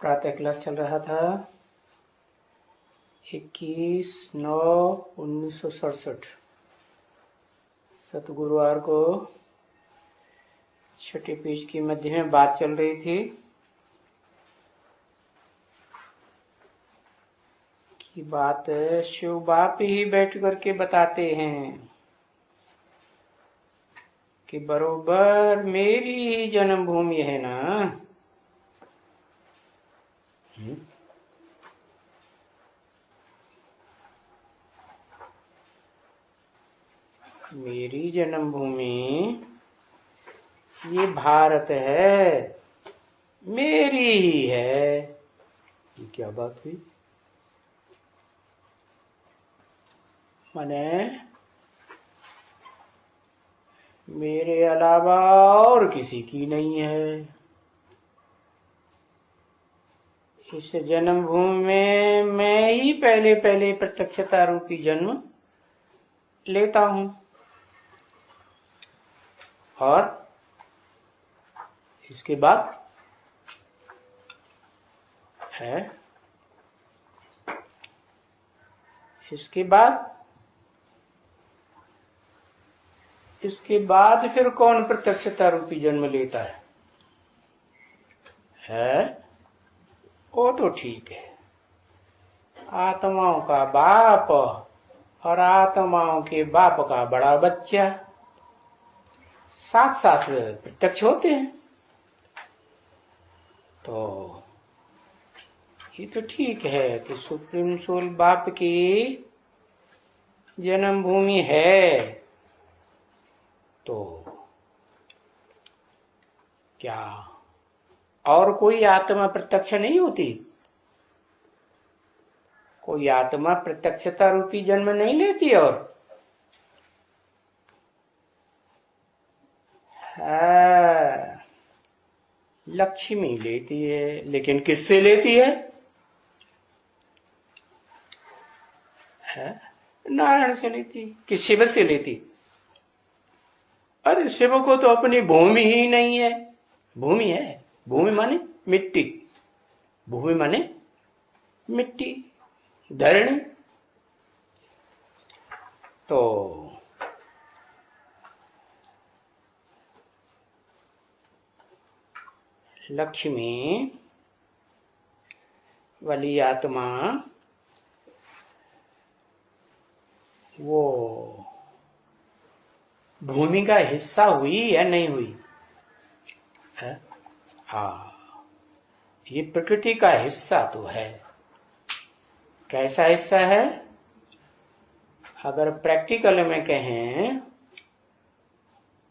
प्रातः क्लास चल रहा था 21/9/1967 सतगुरुवार को छठे पेज की मध्य में बात चल रही थी कि बात शिव बाप ही बैठ करके बताते हैं कि बरोबर मेरी ही जन्मभूमि है ना। मेरी जन्मभूमि ये भारत है, मेरी ही है। ये क्या बात हुई? माने मेरे अलावा और किसी की नहीं है। इस जन्मभूमि में मैं ही पहले पहले प्रत्यक्षता रूपी जन्म लेता हूं और इसके बाद है इसके बाद फिर कौन प्रत्यक्षता रूपी जन्म लेता है? वो तो ठीक है, आत्माओं का बाप और आत्माओं के बाप का बड़ा बच्चा साथ साथ प्रत्यक्ष होते हैं, तो ये तो ठीक है कि सुप्रीम सोल बाप की जन्मभूमि है। तो क्या और कोई आत्मा प्रत्यक्ष नहीं होती? कोई आत्मा प्रत्यक्षता रूपी जन्म नहीं लेती? और लक्ष्मी लेती है, लेकिन किससे लेती है? नारायण से लेती। कि शिव से लेती? अरे शिव को तो अपनी भूमि ही नहीं है। भूमि है, भूमि माने मिट्टी, भूमि माने मिट्टी, धरणी। तो लक्ष्मी वाली आत्मा वो भूमि का हिस्सा हुई या नहीं हुई? ये प्रकृति का हिस्सा तो है। कैसा हिस्सा है? अगर प्रैक्टिकल में कहें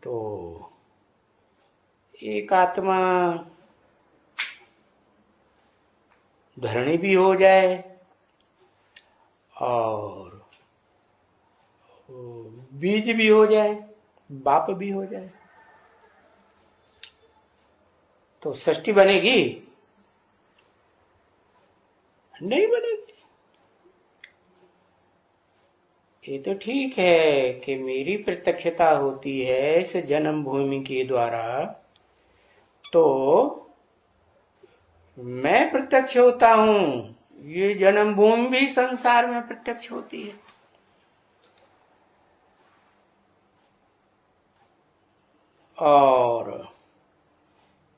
तो एक आत्मा धरणी भी हो जाए और बीज भी हो जाए, बाप भी हो जाए, तो सृष्टि बनेगी? नहीं बनेगी। ये तो ठीक है कि मेरी प्रत्यक्षता होती है इस जन्मभूमि के द्वारा, तो मैं प्रत्यक्ष होता हूं, ये जन्मभूमि भी संसार में प्रत्यक्ष होती है। और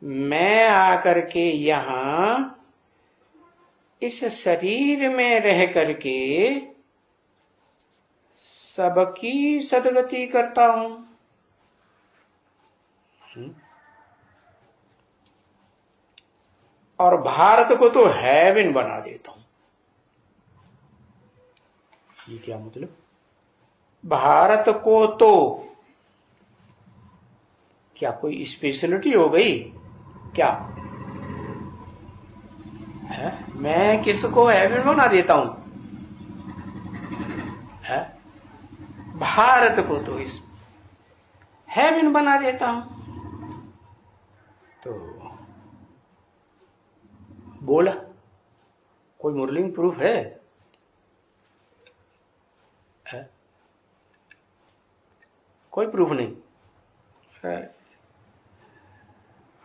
मैं आकर के यहां इस शरीर में रह करके सबकी सदगति करता हूं। और भारत को तो हेवन बना देता हूं। ये क्या मतलब? भारत को तो क्या कोई स्पेशलिटी हो गई क्या? मैं किसको हेवन बना देता हूं? भारत को तो इस हेवन बना देता हूं। तो बोला कोई मुरलिंग प्रूफ है? कोई प्रूफ नहीं।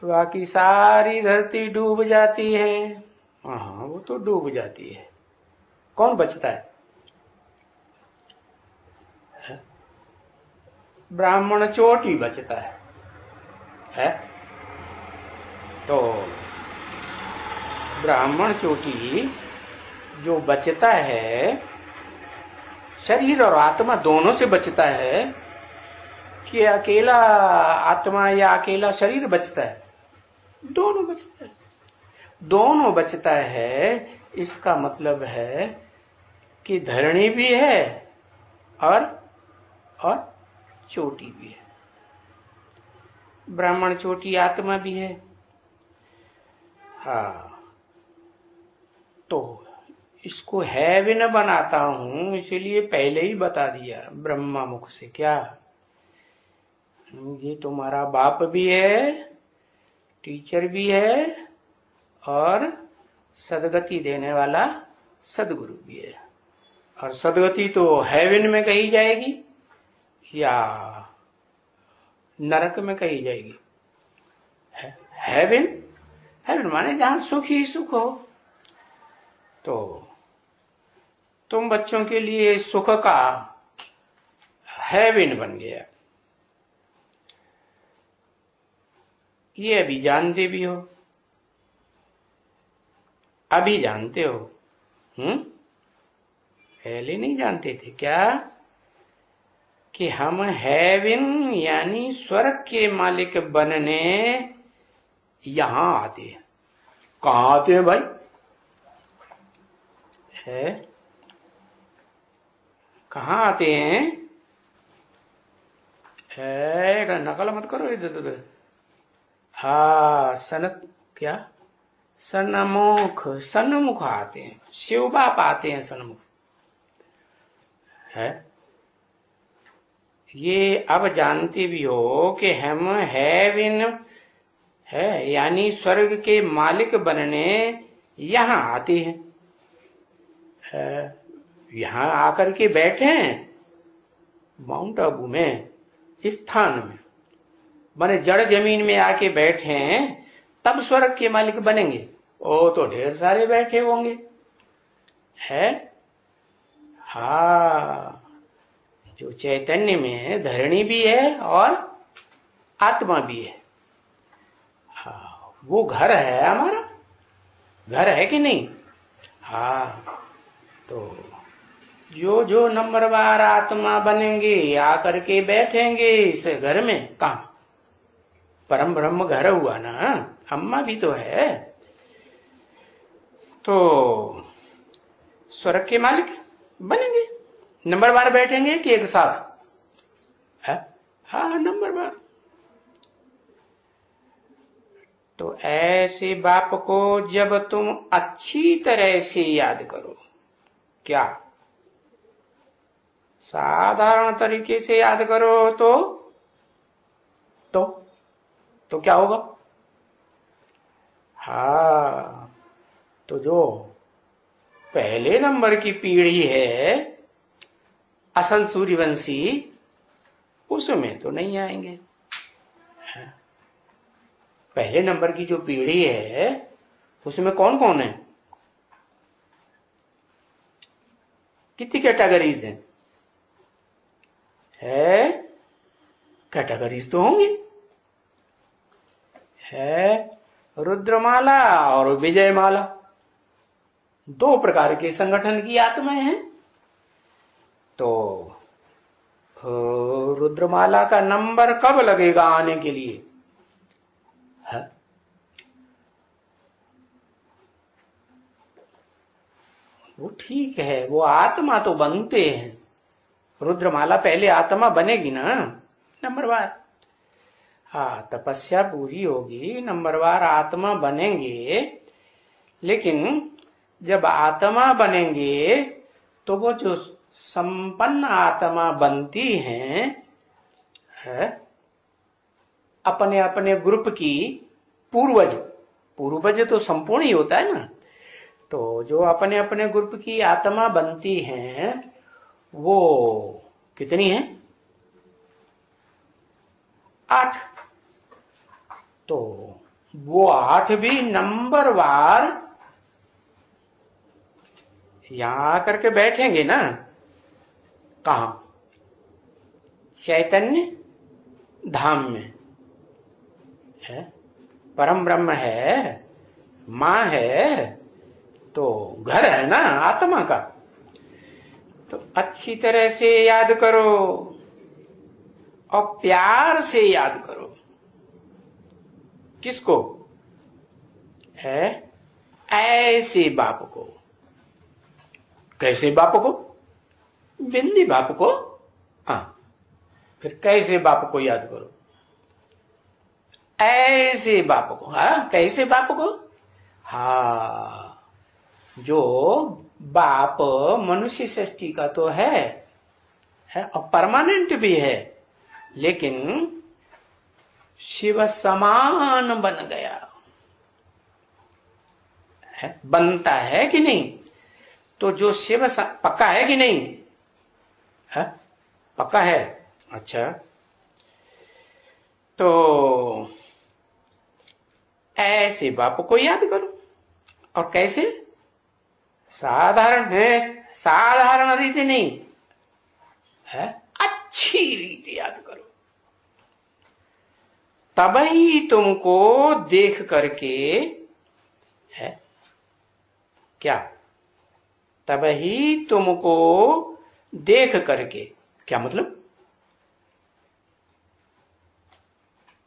बाकी सारी धरती डूब जाती है, हाँ, वो तो डूब जाती है। कौन बचता है? ब्राह्मण चोटी बचता है? तो ब्राह्मण चोटी जो बचता है, शरीर और आत्मा दोनों से बचता है कि अकेला आत्मा या अकेला शरीर बचता है? दोनों बचता है। दोनों बचता है, इसका मतलब है कि धरणी भी है और चोटी भी है। ब्राह्मण चोटी आत्मा भी है। हाँ, तो इसको है भी न बनाता हूं, इसीलिए पहले ही बता दिया ब्रह्मा मुख से। क्या ये तुम्हारा बाप भी है, टीचर भी है और सदगति देने वाला सदगुरु भी है। और सदगति तो हेवन में कही जाएगी या नरक में कही जाएगी? हेवन, हेवन माने जहां सुख ही सुख हो। तो तुम बच्चों के लिए सुख का हेवन बन गया, ये अभी जानते भी हो, अभी जानते हो। पहले नहीं जानते थे क्या कि हम हेवन यानी स्वर्ग के मालिक बनने यहां आते हैं? कहां आते हैं भाई? है कहां आते हैं? है नकल मत करो इधर उधर। हाँ, क्या सन्मुख आते हैं, शिव बाप आते हैं सन्मुख। है ये अब जानते भी हो कि हम हेवन है यानी स्वर्ग के मालिक बनने यहां आते हैं। यहां आकर के बैठे हैं माउंट आबू में, स्थान में, माने जड़ जमीन में आके बैठे हैं, तब स्वर्ग के मालिक बनेंगे। ओ तो ढेर सारे बैठे होंगे। है हाँ, जो चैतन्य में धरणी भी है और आत्मा भी है। हाँ, वो घर है, हमारा घर है कि नहीं? हाँ, तो जो नंबरवार आत्मा बनेंगे आकर के बैठेंगे इस घर में। कहा परम ब्रह्म घर हुआ ना, अम्मा भी तो है। तो स्वर्ग के मालिक बनेंगे, नंबरवार बैठेंगे कि एक साथ? हाँ, नंबरवार। तो ऐसे बाप को जब तुम अच्छी तरह से याद करो, क्या साधारण तरीके से याद करो तो क्या होगा? हाँ, तो जो पहले नंबर की पीढ़ी है असल सूर्यवंशी, उसमें तो नहीं आएंगे। पहले नंबर की जो पीढ़ी है उसमें कौन कौन है? कितनी कैटेगरीज हैं? है कैटेगरीज तो होंगी। है रुद्रमाला और विजयमाला, दो प्रकार के संगठन की आत्माएं हैं। तो रुद्रमाला का नंबर कब लगेगा आने के लिए? है वो ठीक है, वो आत्मा तो बनते हैं। रुद्रमाला पहले आत्मा बनेगी ना नंबरवार। हाँ, तपस्या पूरी होगी, नंबरवार आत्मा बनेंगे। लेकिन जब आत्मा बनेंगे तो वो जो संपन्न आत्मा बनती हैं, है अपने अपने ग्रुप की पूर्वज तो संपूर्ण ही होता है ना। तो जो अपने अपने ग्रुप की आत्मा बनती हैं वो कितनी है? 8। तो वो 8 भी नंबरवार यहां आकर के बैठेंगे ना, कहा? चैतन्य धाम में है, परम ब्रह्म है, मां है, तो घर है ना आत्मा का। तो अच्छी तरह से याद करो और प्यार से याद करो। किसको? है ऐसे बाप को। कैसे बाप को? बिंदी बाप को। हाँ, फिर कैसे बाप को याद करो? ऐसे बाप को। हाँ, कैसे बाप को? हाँ, जो बाप मनुष्य सृष्टि का तो है और परमानेंट भी है, लेकिन शिव समान बन गया है। बनता है कि नहीं? तो जो शिव पक्का है कि नहीं है? पक्का है। अच्छा, तो ऐसे बाप को याद करो। और कैसे? साधारण है, साधारण रीति नहीं है, अच्छी रीति याद करो। तब ही तुमको देख करके है क्या? तब ही तुमको देख करके, क्या मतलब?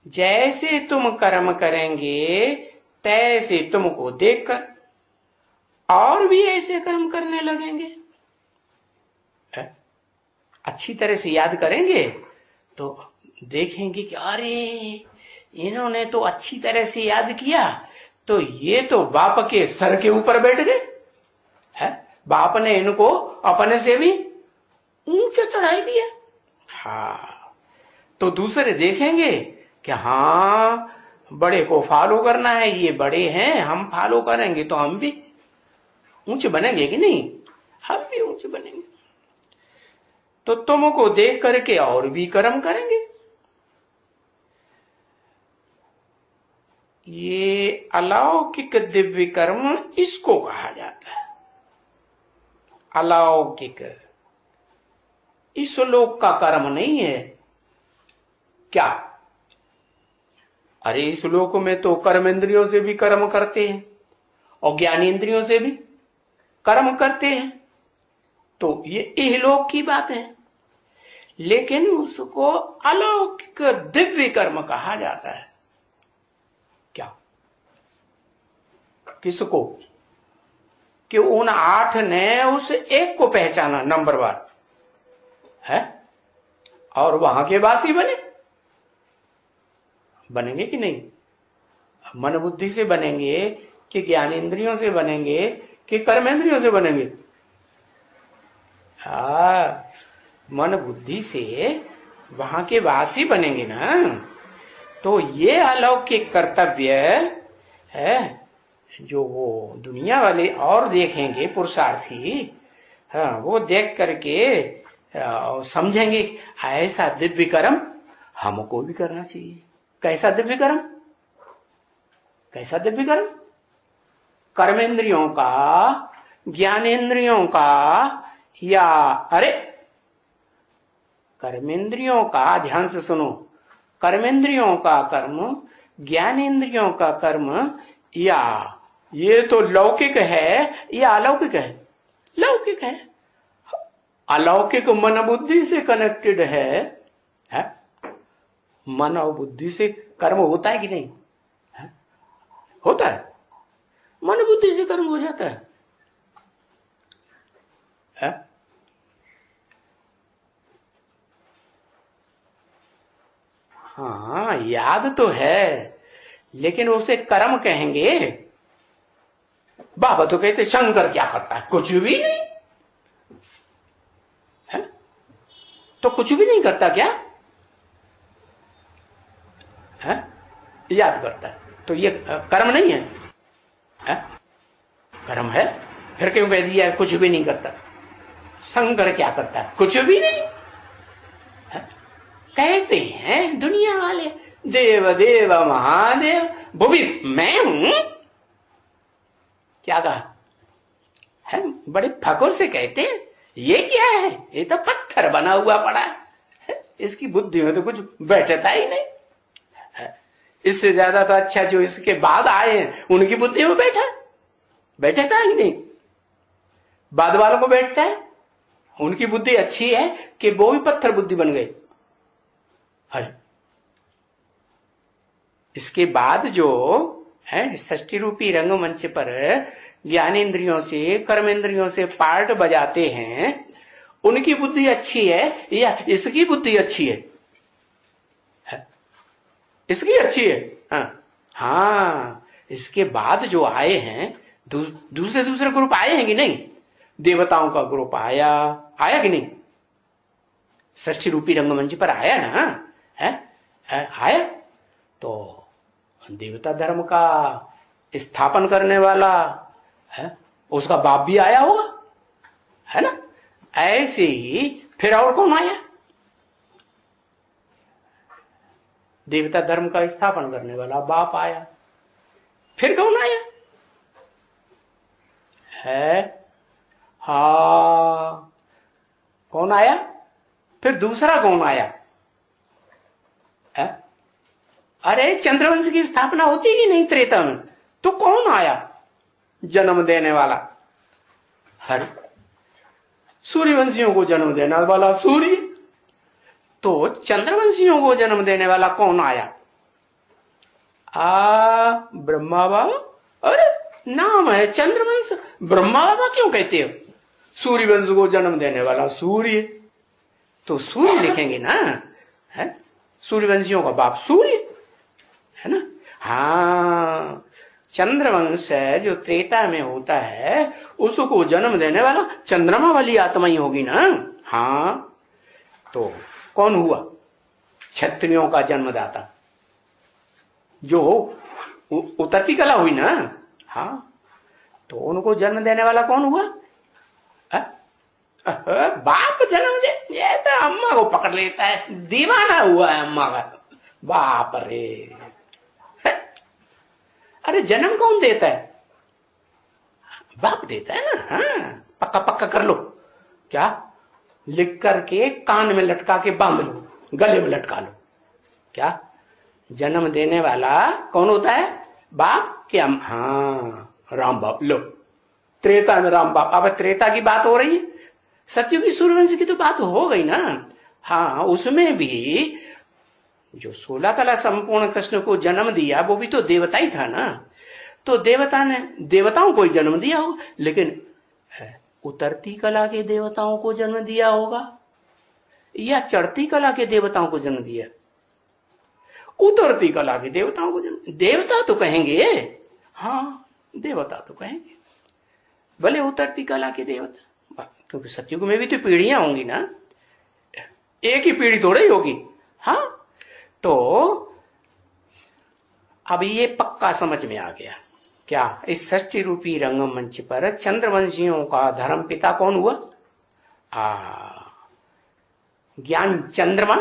जैसे तुम कर्म करेंगे तैसे तुमको देखकर और भी ऐसे कर्म करने लगेंगे। अच्छी तरह से याद करेंगे तो देखेंगे कि अरे इन्होंने तो अच्छी तरह से याद किया, तो ये तो बाप के सर के ऊपर बैठ गए है। बाप ने इनको अपने से भी ऊंचा चढ़ाई दिया। हाँ, तो दूसरे देखेंगे कि हाँ बड़े को फॉलो करना है, ये बड़े हैं, हम फॉलो करेंगे तो हम भी ऊंचे बनेंगे कि नहीं? हम भी ऊंचे बनेंगे। तो तुमको देख करके और भी कर्म करेंगे। ये अलौकिक दिव्य कर्म इसको कहा जाता है। अलौकिक इस लोक का कर्म नहीं है क्या? अरे इस लोक में तो कर्मेंद्रियों से भी कर्म करते हैं और ज्ञानेंद्रियों से भी कर्म करते हैं, तो ये इहलोक की बात है। लेकिन उसको अलौकिक दिव्य कर्म कहा जाता है। क्या? किसको? कि उन 8 ने उस एक को पहचाना नंबरवार है और वहां के वासी बनेंगे कि नहीं? मन बुद्धि से बनेंगे कि ज्ञानेंद्रियों से बनेंगे कि कर्मेंद्रियों से बनेंगे? हाँ, मन बुद्धि से वहां के वासी बनेंगे ना। तो ये अलौकिक कर्तव्य है जो वो दुनिया वाले और देखेंगे पुरुषार्थी। हाँ, वो देख करके समझेंगे ऐसा दिव्य कर्म हमको भी करना चाहिए। कैसा दिव्य कर्म? कैसा दिव्य कर्म? कर्मेंद्रियों का, ज्ञानेंद्रियों का, या अरे कर्मेंद्रियों का, ध्यान से सुनो, कर्मेंद्रियों का कर्म, ज्ञानेंद्रियों का कर्म, या ये तो लौकिक है या अलौकिक है? लौकिक है। अलौकिक मन बुद्धि से कनेक्टेड है? मन और बुद्धि से कर्म होता है कि नहीं? है? होता है। मन बुद्धि से कर्म हो जाता है। हाँ, याद तो है, लेकिन उसे कर्म कहेंगे। बाबा तो कहते शंकर क्या करता है? कुछ भी नहीं है। तो कुछ भी नहीं करता क्या है? याद करता है, तो ये कर्म नहीं है? कर्म है। फिर क्यों कह दिया कुछ भी नहीं करता? शंकर क्या करता है? कुछ भी नहीं है? कहते हैं दुनिया वाले देव देव महादेव, वो भी मैं हूं। क्या कहा है, बड़े फखर से कहते हैं ये क्या है, ये तो पत्थर बना हुआ पड़ा है, इसकी बुद्धि में तो कुछ बैठता ही नहीं है। इससे ज्यादा तो अच्छा जो इसके बाद आए हैं उनकी बुद्धि में बैठता ही नहीं। बाद वालों को बैठता है, उनकी बुद्धि अच्छी है कि वो भी पत्थर बुद्धि बन गए। है इसके बाद जो है षष्ठी रूपी रंगमंच पर ज्ञानेन्द्रियों से कर्मेंद्रियों से पार्ट बजाते हैं, उनकी बुद्धि अच्छी है या इसकी बुद्धि अच्छी है? इसकी अच्छी है। हाँ, इसके बाद जो आए हैं दूसरे ग्रुप आए हैं कि नहीं? देवताओं का ग्रुप आया कि नहीं? षष्ठी रूपी रंगमंच पर आया ना, है आया। तो देवता धर्म का स्थापन करने वाला है, उसका बाप भी आया होगा, है ना। ऐसे ही फिर और कौन आया? देवता धर्म का स्थापन करने वाला बाप आया, फिर कौन आया है? हाँ, कौन आया? फिर दूसरा कौन आया है? अरे चंद्रवंश की स्थापना होती कि नहीं त्रेता में, तो कौन आया जन्म देने वाला? हर सूर्यवंशियों को जन्म देने वाला सूर्य। तो चंद्रवंशियों को जन्म देने वाला कौन आया? ब्रह्मा बाबा। अरे नाम है चंद्रवंश, ब्रह्मा बाबा क्यों कहते हो? सूर्यवंश को जन्म देने वाला सूर्य, तो सूर्य लिखेंगे ना, है सूर्यवंशियों का बाप सूर्य, है ना। हाँ, चंद्रवंश है जो त्रेता में होता है, उसको जन्म देने वाला चंद्रमा वाली आत्मा ही होगी ना। हाँ, तो कौन हुआ? क्षत्रियों का जन्मदाता, जो उतरती कला हुई ना। हाँ, तो उनको जन्म देने वाला कौन हुआ? बाप जन्म दे, ये तो अम्मा को पकड़ लेता है, दीवाना हुआ है अम्मा का। बाप रे, अरे जन्म कौन देता है? बाप देता है ना। हाँ, पक्का कर लो, क्या लिख करके कान में लटका के बांध लो, गले में लटका लो। क्या जन्म देने वाला कौन होता है? बाप के हाँ, राम बाप। लो, त्रेता में राम बाप। अब त्रेता की बात हो रही है, सत्युग की सूर्यवंश की तो बात हो गई ना। हाँ, उसमें भी जो 16 कला संपूर्ण कृष्ण को जन्म दिया वो भी तो देवता ही था ना। तो देवता ने देवताओं को ही जन्म दिया होगा, लेकिन उतरती कला के देवताओं को जन्म दिया होगा या चढ़ती कला के देवताओं को जन्म दिया? उतरती कला के देवताओं को जन्म। देवता तो कहेंगे, हाँ देवता तो कहेंगे, भले उतरती कला के देवता, क्योंकि सतयुग में भी तो पीढ़ियां होंगी ना, एक ही पीढ़ी थोड़ी होगी। हाँ, तो अब ये पक्का समझ में आ गया क्या? इस षष्ठी रूपी रंगमंच पर चंद्रवंशियों का धर्म पिता कौन हुआ? ज्ञान चंद्रमा।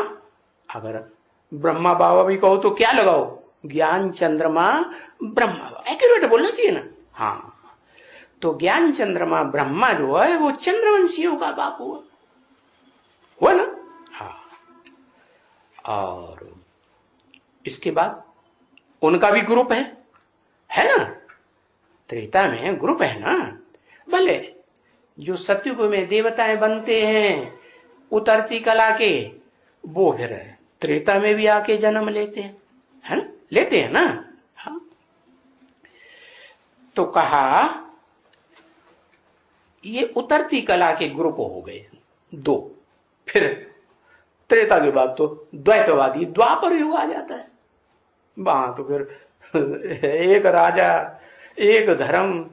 अगर ब्रह्मा बाबा भी कहो तो क्या लगाओ? ज्ञान चंद्रमा ब्रह्मा बाबा, एक्यूरेट बोलना चाहिए ना। हाँ, तो ज्ञान चंद्रमा ब्रह्मा जो है वो चंद्रवंशियों का बाप हुआ ना। हाँ, और इसके बाद उनका भी ग्रुप है ना, त्रेता में ग्रुप है ना। भले जो सतयुग में देवताएं बनते हैं उतरती कला के, वो फिर त्रेता में भी आके जन्म लेते हैं, है ना, लेते हैं ना। हाँ, तो कहा ये उतरती कला के ग्रुप हो गए दो। फिर त्रेता के बाद तो द्वैतवादी द्वापर युग आ जाता है। वहां तो फिर एक राजा, एक धर्म,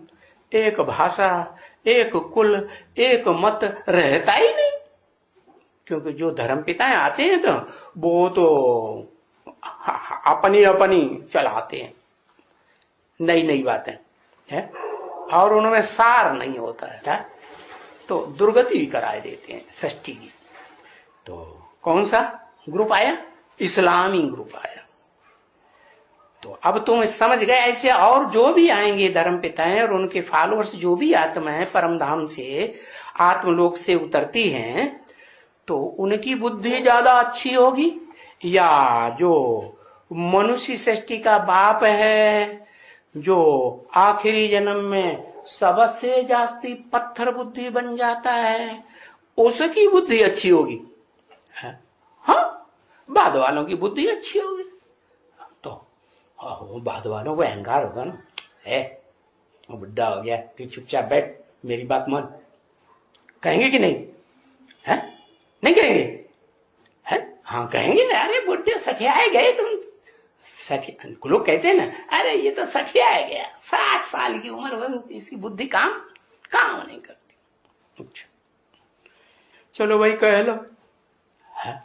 एक भाषा, एक कुल, एक मत रहता ही नहीं, क्योंकि जो धर्म पिताएं आते हैं तो वो तो अपनी चलाते हैं, नई बातें है, और उनमें सार नहीं होता है, तो दुर्गति कराए देते हैं षष्ठी की। तो कौन सा ग्रुप आया? इस्लामी ग्रुप आया। तो अब तुम समझ गए। ऐसे और जो भी आएंगे धर्म पिता हैं और उनके फॉलोअर्स, जो भी आत्मा है परम धाम से आत्मलोक से उतरती हैं, तो उनकी बुद्धि ज्यादा अच्छी होगी या जो मनुष्य सृष्टि का बाप है, जो आखिरी जन्म में सबसे जास्ती पत्थर बुद्धि बन जाता है, उसकी बुद्धि अच्छी होगी? हाँ, बाद वालों की बुद्धि अच्छी होगी। तो बाद वालों को अहंकार होगा ना, है वो बुढ़ा हो गया, तू चुपचाप बैठ, मेरी बात मान, कहेंगे कि नहीं? है नहीं कहेंगे? है हाँ कहेंगे ना, अरे बुढ़े सठियाए गए तुम। लोग कहते हैं ना, अरे ये तो सठियाए गया, 60 साल की उम्र हो, इसकी बुद्धि काम नहीं करती। अच्छा चलो भाई कह लो, है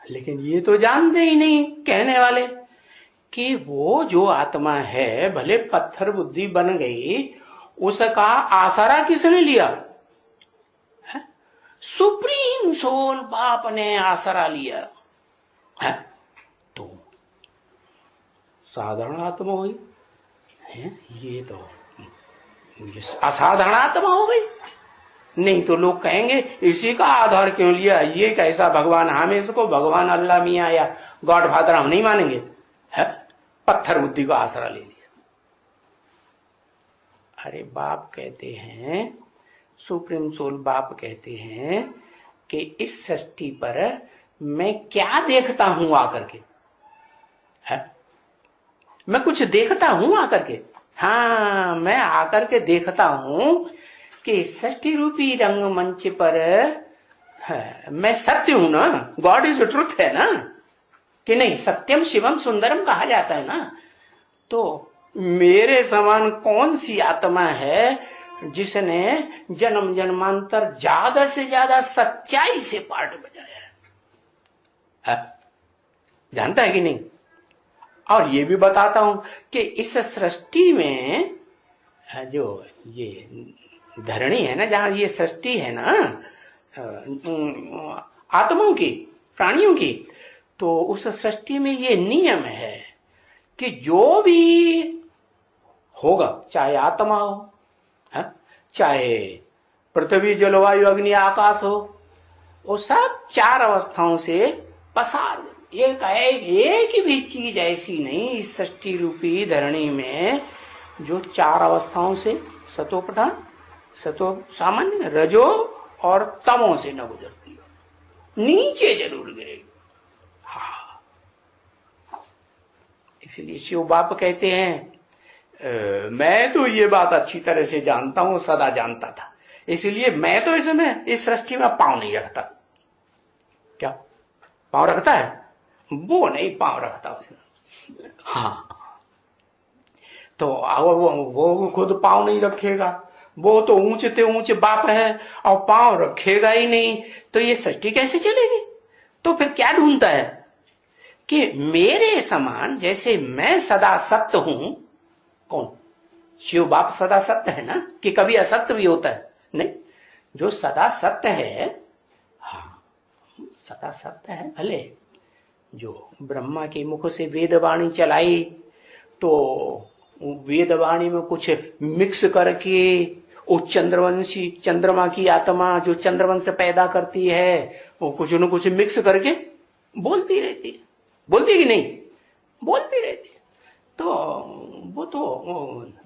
लेकिन ये तो जानते ही नहीं कहने वाले कि वो जो आत्मा है भले पत्थर बुद्धि बन गई, उसका आसरा किसने लिया? है? सुप्रीम सोल बाप ने आसरा लिया है। तो साधारण आत्मा हुई है, ये तो असाधारण आत्मा हो गई। नहीं तो लोग कहेंगे इसी का आधार क्यों लिया, ये कैसा भगवान, हम इसको भगवान अल्लाह मियाँ या गॉड फादर हम नहीं मानेंगे, है पत्थर बुद्धि को आसरा ले लिया। अरे बाप कहते हैं, सुप्रीम सोल बाप कहते हैं कि इस सृष्टि पर मैं क्या देखता हूं आकर के, है मैं कुछ देखता हूं आकर के? हाँ, मैं आकर के देखता हूं कि सृष्टि रूपी रंगमंच पर मैं सत्य हूं ना, गॉड इज ट्रुथ है ना कि नहीं, सत्यम शिवम सुंदरम कहा जाता है ना। तो मेरे समान कौन सी आत्मा है जिसने जन्म जन्मांतर ज्यादा से ज्यादा सच्चाई से पार्ट बजाया है? जानता है कि नहीं? और ये भी बताता हूं कि इस सृष्टि में जो ये धरणी है ना, जहां ये सृष्टि है ना आत्माओं की, प्राणियों की, तो उस सृष्टि में ये नियम है कि जो भी होगा, चाहे आत्मा हो, चाहे पृथ्वी जलवायु अग्नि आकाश हो, वो सब 4 अवस्थाओं से पसार। एक भी चीज ऐसी नहीं इस सृष्टि रूपी धरणी में जो 4 अवस्थाओं से, सतो प्रधान, सतो सामान्य, रजो और तमो से न गुजरती हो, नीचे जरूर गिरेगी। हाँ, इसलिए शिव बाप कहते हैं मैं तो ये बात अच्छी तरह से जानता हूं, सदा जानता था, इसलिए मैं तो इसमें इस सृष्टि में पांव नहीं रखता। क्या पांव रखता है? वो नहीं पांव रखता उसने। हाँ, तो वो खुद पांव नहीं रखेगा, वो तो ऊंचे ते ऊंचे बाप है और पांव रखेगा ही नहीं, तो ये सृष्टि कैसे चलेगी? तो फिर क्या ढूंढता है कि मेरे समान, जैसे मैं सदा सत्य हूं, कौन? शिव बाप सदा सत्य है ना, कि कभी असत्य भी होता है? नहीं, जो सदा सत्य है, हाँ सदा सत्य है। भले जो ब्रह्मा के मुख से वेदवाणी चलाई, तो वेदवाणी में कुछ मिक्स करके वो चंद्रवंशी, चंद्रमा की आत्मा जो चंद्रवंश पैदा करती है, वो कुछ न कुछ मिक्स करके बोलती रहती है। बोलती है कि नहीं? बोलती रहती है। तो वो तो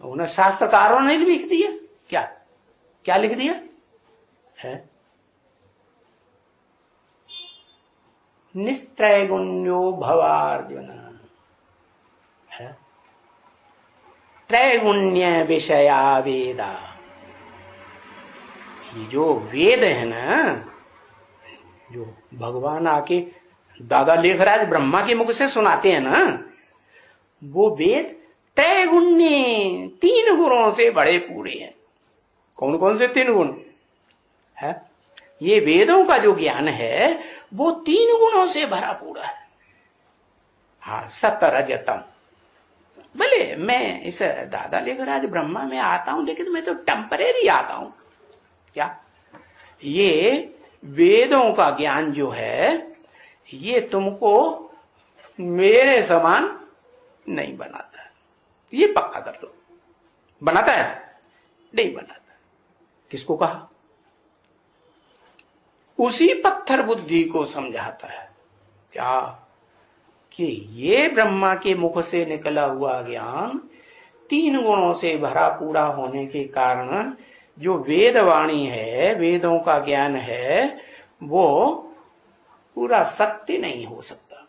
उन्हें शास्त्रकारों ने लिख दिया। क्या क्या लिख दिया है? निस्त्रैगुण्यो भवार्जुन, है त्रैगुण्य विषया वेदा। ये जो वेद है ना, जो भगवान आके दादा लेखराज ब्रह्मा के मुख से सुनाते हैं ना, वो वेद त्रैगुण्य, 3 गुणों से बड़े पूरे हैं। कौन कौन से 3 गुण है? ये वेदों का जो ज्ञान है वो 3 गुणों से भरा पूरा है। हाँ, सतरजतम। भले मैं इस दादा लेखराज ब्रह्मा में आता हूं, लेकिन मैं तो टेम्परेरी आता हूं। क्या ये वेदों का ज्ञान जो है, ये तुमको मेरे समान नहीं बनाता। ये पक्का कर लो। बनाता है? नहीं बनाता। किसको कहा? उसी पत्थर बुद्धि को समझाता है क्या कि ये ब्रह्मा के मुख से निकला हुआ ज्ञान 3 गुणों से भरा पूरा होने के कारण जो वेदवाणी है, वेदों का ज्ञान है, वो पूरा सत्य नहीं हो सकता।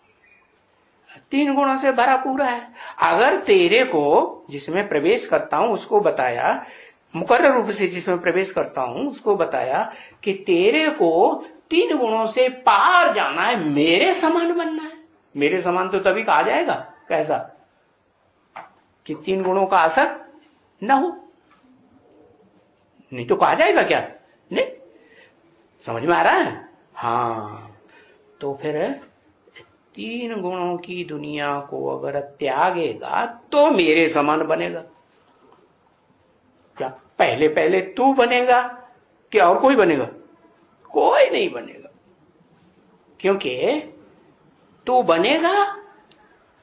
3 गुणों से भरा पूरा है। अगर तेरे को जिसमें प्रवेश करता हूं उसको बताया, मुकर्रर रूप से जिसमें प्रवेश करता हूं उसको बताया कि तेरे को 3 गुणों से पार जाना है, मेरे समान बनना है। मेरे समान तो तभी कहा जाएगा कैसा कि 3 गुणों का असर न हो, नहीं तो कहा जाएगा क्या? नहीं। समझ में आ रहा है? हाँ, तो फिर 3 गुणों की दुनिया को अगर त्यागेगा तो मेरे समान बनेगा। क्या पहले पहले तू बनेगा कि और कोई बनेगा? कोई नहीं बनेगा, क्योंकि तू बनेगा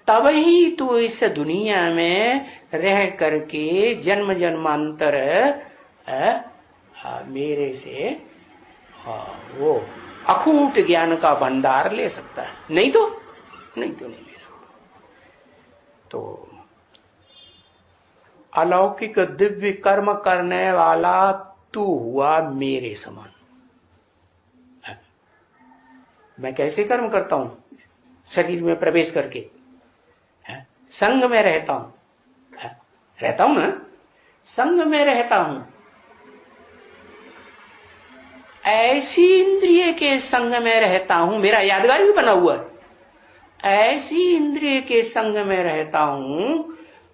तब ही तू इस दुनिया में रह करके जन्म जन्मांतर मेरे से वो अखूट ज्ञान का भंडार ले सकता है। नहीं तो नहीं ले सकता। तो अलौकिक दिव्य कर्म करने वाला तू हुआ मेरे समान। मैं कैसे कर्म करता हूं? शरीर में प्रवेश करके संग में रहता हूं ना, संग में रहता हूं। ऐसी इंद्रिय के संग में रहता हूं, मेरा यादगार भी बना हुआ है। ऐसी इंद्रिय के संग में रहता हूं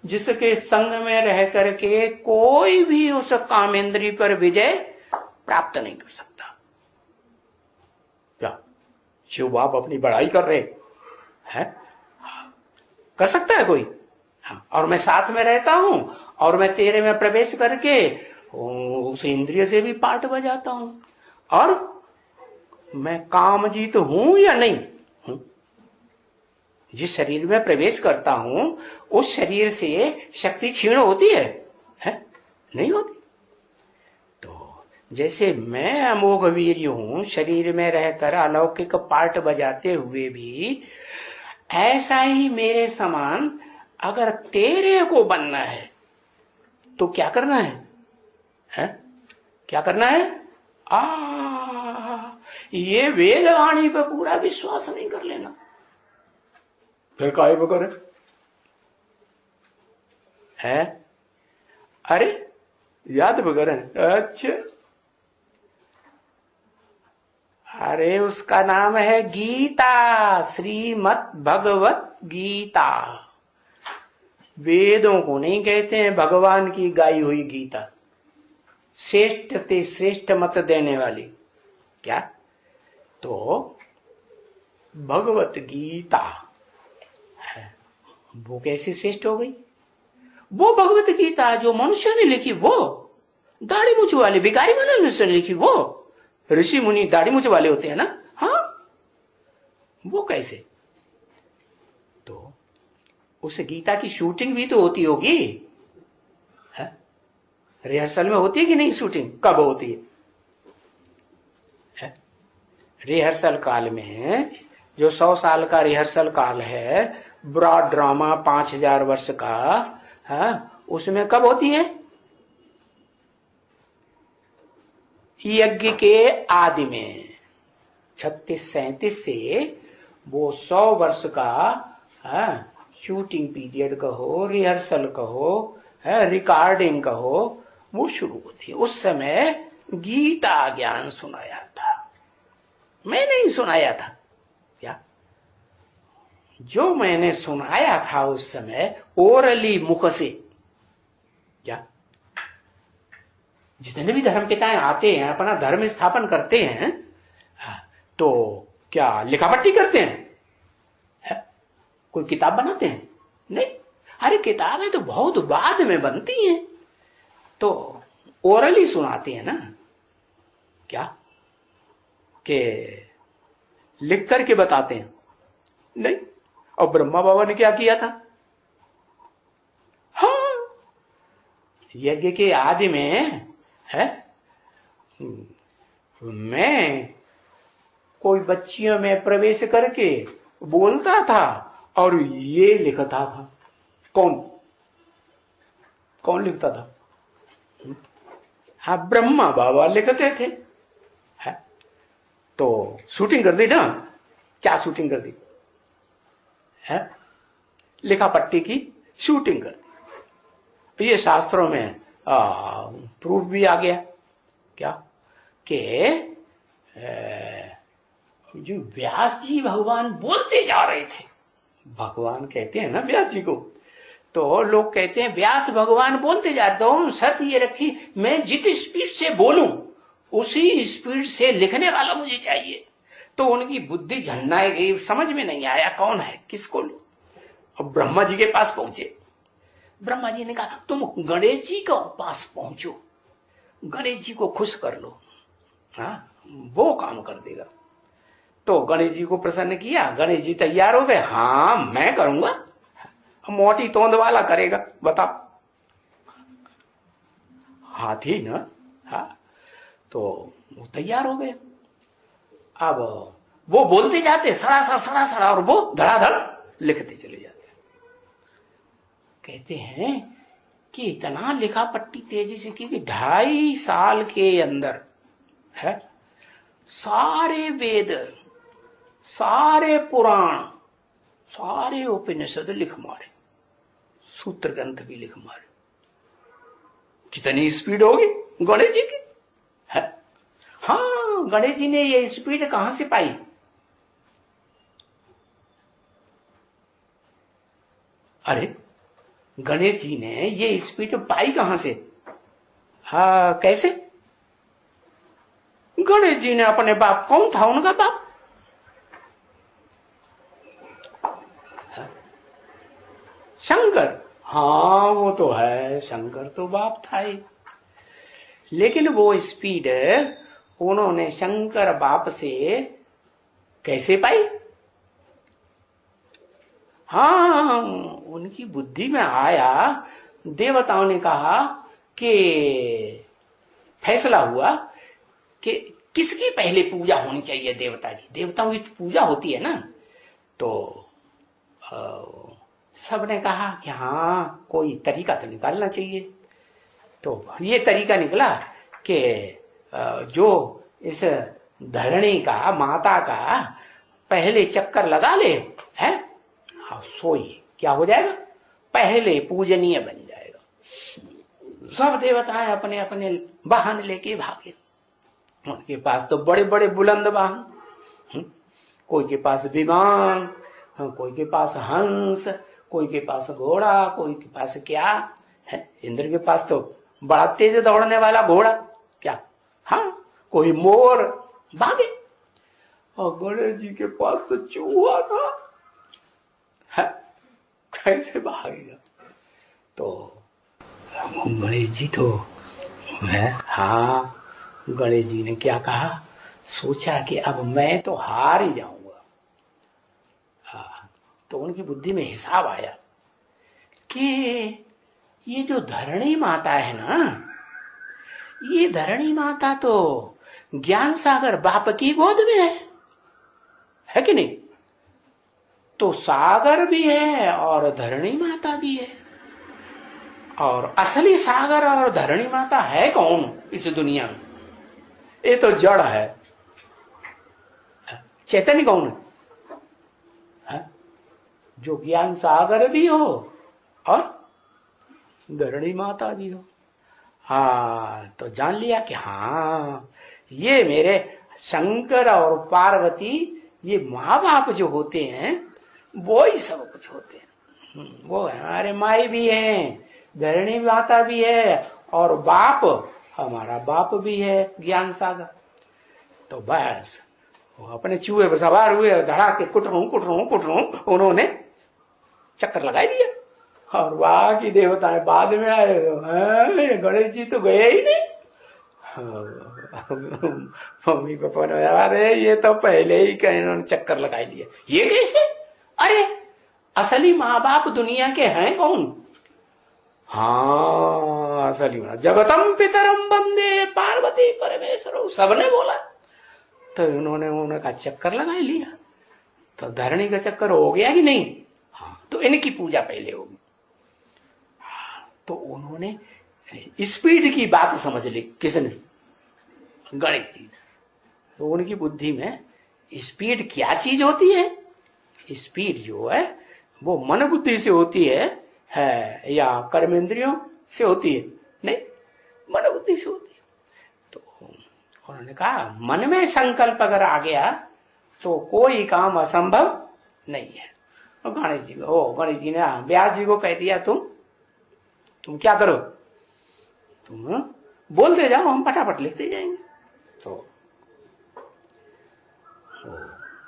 जिसके संग में रह करके कोई भी उस कामेंद्री पर विजय प्राप्त नहीं कर सकता। क्या शिव बाप अपनी बड़ाई कर रहे हैं? कर सकता है कोई? हाँ। और मैं साथ में रहता हूं और मैं तेरे में प्रवेश करके उस इंद्रिय से भी पाठ बजाता हूं, और मैं कामजीत हूं या नहीं हूं? जिस शरीर में प्रवेश करता हूं उस शरीर से शक्ति क्षीण होती है? नहीं होती। तो जैसे मैं अमोघ वीर्य हूं, शरीर में रहकर अलौकिक पाठ बजाते हुए भी, ऐसा ही मेरे समान अगर तेरे को बनना है तो क्या करना है? क्या करना है? ये वेदवाणी पे पूरा विश्वास नहीं कर लेना। फिर काहे पे करे? है? अरे याद पे करें। अच्छा, अरे उसका नाम है गीता, श्रीमद् भगवत गीता। वेदों को नहीं कहते हैं, भगवान की गाई हुई गीता, श्रेष्ठ ते श्रेष्ठ मत देने वाली। क्या? तो भगवत गीता है, वो कैसे श्रेष्ठ हो गई? वो भगवत गीता जो मनुष्य ने लिखी, वो दाढ़ी मूछ वाले भिखारी मनुष्य ने लिखी, वो ऋषि मुनि दाढ़ी मूछ वाले होते हैं ना, हाँ, वो कैसे? तो उस गीता की शूटिंग भी तो होती होगी, रिहर्सल में होती है कि नहीं? शूटिंग कब होती है? रिहर्सल काल में, जो 100 साल का रिहर्सल काल है, ब्रॉड ड्रामा 5000 वर्ष का, उसमें कब होती है? यज्ञ के आदि में 36-37 से वो 100 वर्ष का शूटिंग पीरियड कहो, रिहर्सल कहो, रिकॉर्डिंग कहो, वो शुरू होती है। उस समय गीता ज्ञान सुनाया था, मैं नहीं सुनाया था। क्या? जो मैंने सुनाया था उस समय ओरली मुख से। क्या? जितने भी धर्म पिताएं आते हैं, अपना धर्म स्थापन करते हैं, तो क्या लिखापट्टी करते हैं? कोई किताब बनाते हैं? नहीं। अरे किताबें तो बहुत बाद में बनती हैं, तो ओरली सुनाते हैं ना। क्या? के लिख करके बताते हैं? नहीं। और ब्रह्मा बाबा ने क्या किया था? यज्ञ के आदि में है, मैं कोई बच्चियों में प्रवेश करके बोलता था और ये लिखता था। कौन कौन लिखता था? हाँ, ब्रह्मा बाबा लिखते थे। है? तो शूटिंग कर दी ना। क्या शूटिंग कर दी? है? लिखा पट्टी की शूटिंग कर दी। ये शास्त्रों में प्रूफ भी आ गया। क्या कि जो व्यास जी भगवान बोलते जा रहे थे, भगवान कहते हैं ना व्यास जी को, तो लोग कहते हैं व्यास भगवान बोलते जा रहे, तो शर्त ये रखी मैं जित स्पीड से बोलूं उसी स्पीड से लिखने वाला मुझे चाहिए। तो उनकी बुद्धि झन्नाई गई, समझ में नहीं आया कौन है किसको। अब ब्रह्मा जी के पास पहुंचे। ब्रह्मा जी ने कहा तुम गणेश जी के पास पहुंचो, गणेश जी को खुश कर लो, हाँ वो काम कर देगा। तो गणेश जी को प्रसन्न किया, गणेश जी तैयार हो गए। हाँ मैं करूंगा, मोटी तोंद वाला करेगा, बताओ। हाथी ना, हाँ। तो वो तैयार हो गए। अब वो बोलते जाते सड़ा और वो धड़ाधड़ लिखते चले जाते। कहते हैं कि इतना लिखा पट्टी तेजी से की कि 2.5 साल के अंदर है सारे वेद, सारे पुराण, सारे उपनिषद लिख मारे, सूत्र ग्रंथ भी लिख मारे। कितनी स्पीड होगी गणेश जी की, है? हाँ, गणेश जी ने ये स्पीड कहां से पाई? अरे गणेश जी ने ये स्पीड पाई कहां से? हाँ कैसे? गणेश जी ने अपने बाप, कौन था उनका बाप? शंकर। हाँ वो तो है, शंकर तो बाप था ही। लेकिन वो स्पीड उन्होंने शंकर बाप से कैसे पाई? हाँ उनकी बुद्धि में आया, देवताओं ने कहा कि फैसला हुआ कि किसकी पहले पूजा होनी चाहिए देवता की। देवताओं की पूजा होती है ना, तो सबने कहा कि हाँ कोई तरीका तो निकालना चाहिए। तो ये तरीका निकला कि जो इस धरणी का, माता का पहले चक्कर लगा ले, है हाँ, सोई क्या हो जाएगा? पहले पूजनीय बन जाएगा। सब देवताएं अपने अपने वाहन लेके भागे। उनके पास तो बड़े बड़े बुलंद वाहन, कोई के पास विमान, कोई के पास हंस, कोई के पास घोड़ा, कोई के पास क्या है। इंद्र के पास तो बड़ा तेज दौड़ने वाला घोड़ा, क्या हाँ, कोई मोर, भागे। और गणेश जी के पास तो चूहा था, है? कैसे भागेगा? तो गणेश जी तो है, हाँ। गणेश जी ने क्या कहा? सोचा कि अब मैं तो हार ही जाऊंगा। हाँ, तो उनकी बुद्धि में हिसाब आया कि ये जो धरणी माता है ना, ये धरणी माता तो ज्ञान सागर बाप की गोद में है कि नहीं? तो सागर भी है और धरणी माता भी है। और असली सागर और धरणी माता है कौन इस दुनिया में? ये तो जड़ है। चैतन्य कौन है? जो ज्ञान सागर भी हो और धरणी माता भी हो। हाँ, तो जान लिया कि हाँ ये मेरे शंकर और पार्वती, ये माँ बाप जो होते हैं वो ही सब कुछ होते हैं। वो हमारे माई भी हैं, धरणी माता भी है और बाप हमारा बाप भी है ज्ञान सागर। तो बस वो अपने चूहे पर सवार हुए, धड़ा के कुट रहा हूं, उन्होंने चक्कर लगाई दिया। और वहां की देवताएं बाद में आए, गणेश जी तो गए ही नहीं। मम्मी पापा ने अरे ये तो पहले ही कहीं इन्होंने चक्कर लगाई लिया। ये कैसे? अरे असली माँ बाप दुनिया के हैं कौन? हाँ असली बना, जगतम पितरम वंदे पार्वती परमेश्वर, सबने बोला। तो उन्होंने उनका चक्कर लगा लिया, तो धरणी का चक्कर हो गया कि नहीं? हाँ, तो इनकी पूजा पहले होगी। हाँ, तो उन्होंने स्पीड की बात समझ ली। किसने? गणेश जी ने। तो उनकी बुद्धि में स्पीड क्या चीज होती है? स्पीड जो है वो मन बुद्धि से होती है या कर्मेंद्रियों से होती है? नहीं, मन बुद्धि से होती है। तो उन्होंने कहा मन में संकल्प अगर आ गया तो कोई काम असंभव नहीं है। और गणेश जी ने व्यास जी को कह दिया, तुम क्या करो, तुम बोलते जाओ, हम फटाफट लिखते जाएंगे। तो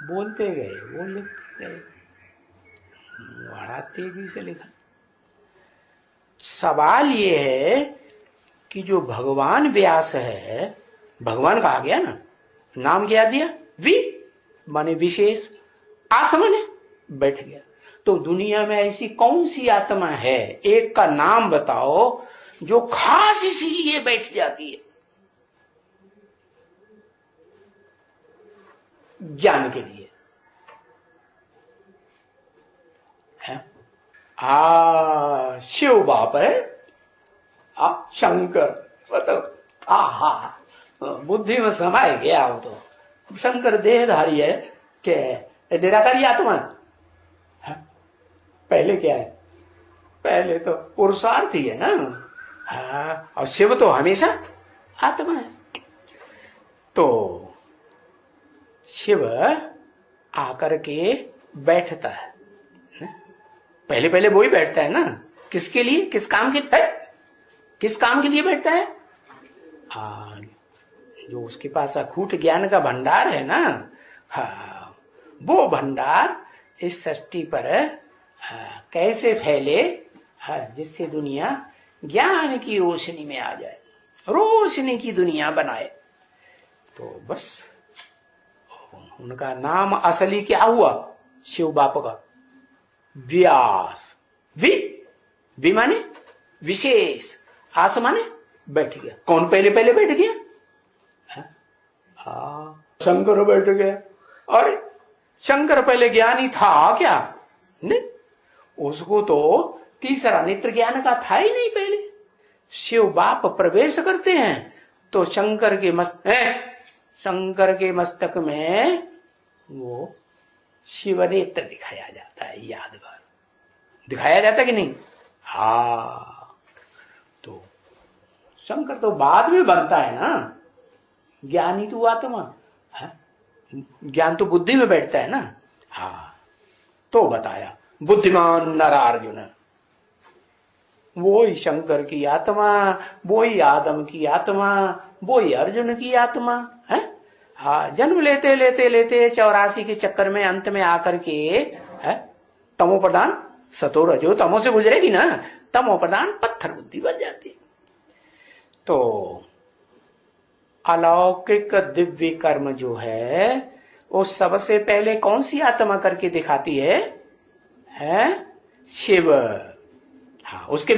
बोलते गए, वो लिखते गए, बड़ा तेजी से लिखा। सवाल ये है कि जो भगवान व्यास है, भगवान कहा गया ना, नाम क्या दिया? वि माने विशेष, आस माने बैठ गया। तो दुनिया में ऐसी कौन सी आत्मा है, एक का नाम बताओ जो खास इसीलिए बैठ जाती है? ज्ञान के लिए है। शिव बाप है, शंकर, बताओ। आहा, बुद्धि में समाये गया हो। तो शंकर देहधारी है कि निराकारी आत्मा है? पहले क्या है? पहले तो पुरुषार्थी है ना। हाँ, और शिव तो हमेशा आत्मा है। तो शिव आकर के बैठता है, पहले पहले वो ही बैठता है ना। किसके लिए? किस काम के? किस काम के लिए बैठता है? जो उसके पास अखूट ज्ञान का भंडार है ना, हाँ, वो भंडार इस सृष्टि पर कैसे फैले, जिससे दुनिया ज्ञान की रोशनी में आ जाए, रोशनी की दुनिया बनाए। तो बस उनका नाम असली क्या हुआ शिव बाप का? व्यास। वि माने विशेष, आस माने बैठ गया। कौन पहले पहले बैठ गया? शंकर बैठ गया। अरे शंकर पहले ज्ञानी था क्या? नहीं, उसको तो तीसरा नेत्र ज्ञान का था ही नहीं पहले। शिव बाप प्रवेश करते हैं तो शंकर के मस्तक में वो शिव नेत्र दिखाया जाता है। यादगार दिखाया जाता कि नहीं? हाँ, तो शंकर तो बाद में बनता है ना, ज्ञानी तो आत्मा है, ज्ञान तो बुद्धि में बैठता है ना। हाँ, तो बताया बुद्धिमान नरार्जुन, वो ही शंकर की आत्मा, वो ही आदम की आत्मा, वो ही अर्जुन की आत्मा है। हाँ, जन्म लेते लेते लेते 84 के चक्कर में अंत में आकर के है तमो प्रधान, सतो रजो तमो से गुजरेगी ना, तमो प्रधान पत्थर बुद्धि बन जाती। तो अलौकिक दिव्य कर्म जो है वो सबसे पहले कौन सी आत्मा करके दिखाती है शिव। हाँ, उसके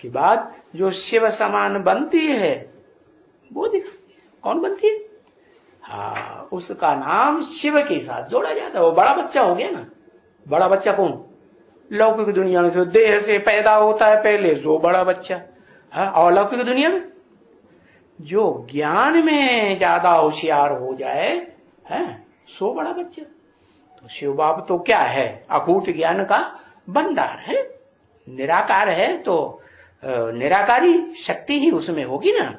बाद जो शिव समान बनती है वो दिखाती है। कौन बनती है? हाँ, उसका नाम शिव के साथ जोड़ा जाता है। वो बड़ा बच्चा हो गया ना। बड़ा बच्चा कौन? लौकिक दुनिया में जो देह से पैदा होता है पहले, जो बड़ा बच्चा। हाँ, और लौकिक दुनिया में जो ज्ञान में ज्यादा होशियार हो जाए है सो बड़ा बच्चा। तो शिव बाप तो क्या है? अकूट ज्ञान का भंडार है, निराकार है, तो निराकारी शक्ति ही उसमें होगी ना।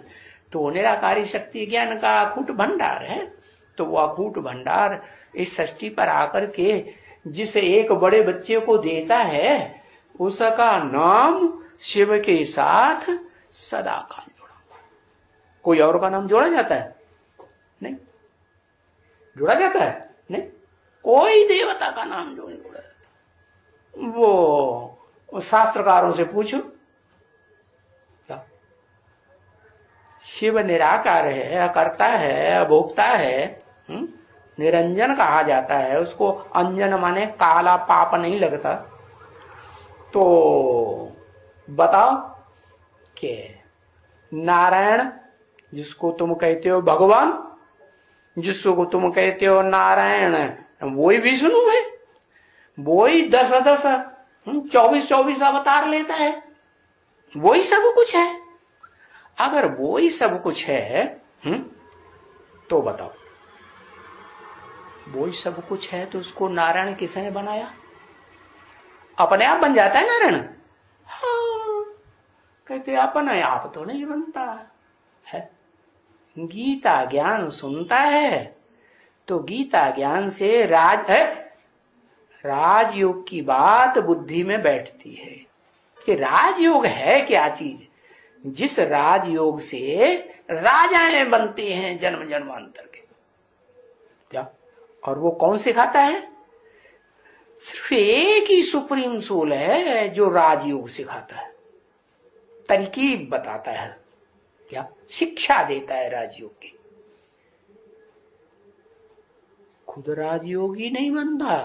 तो निराकारी शक्ति ज्ञान का अकूट भंडार है। तो वो अकूट भंडार इस सृष्टि पर आकर के जिस एक बड़े बच्चे को देता है उसका नाम शिव के साथ सदा काल जोड़ा। कोई और का नाम जोड़ा जाता है? नहीं जोड़ा जाता है। नहीं, कोई देवता का नाम जो नहीं जोड़ा जाता। वो शास्त्रकारों से पूछो, शिव निराकार है, अकर्ता है, अभोक्ता है, निरंजन कहा जाता है उसको। अंजन माने काला पाप नहीं लगता। तो बताओ कि नारायण जिसको तुम कहते हो भगवान, जिसको तुम कहते हो नारायण, वही विष्णु है, वही 10 24 अवतार लेता है, वही सब कुछ है। अगर वही सब कुछ है तो बताओ, वही सब कुछ है तो उसको नारायण किसने बनाया? अपने आप बन जाता है नारायण? हाँ, कहते अपने आप तो नहीं बनता है। गीता ज्ञान सुनता है तो गीता ज्ञान से राजयोग की बात बुद्धि में बैठती है कि राजयोग है क्या चीज, जिस राजयोग से राजाएं बनते हैं जन्म जन्मांतर के। क्या? और वो कौन सिखाता है? सिर्फ एक ही सुप्रीम सोल है जो राजयोग सिखाता है, तरकीब बताता है, क्या शिक्षा देता है राजयोग की। खुद राजयोगी नहीं बनता,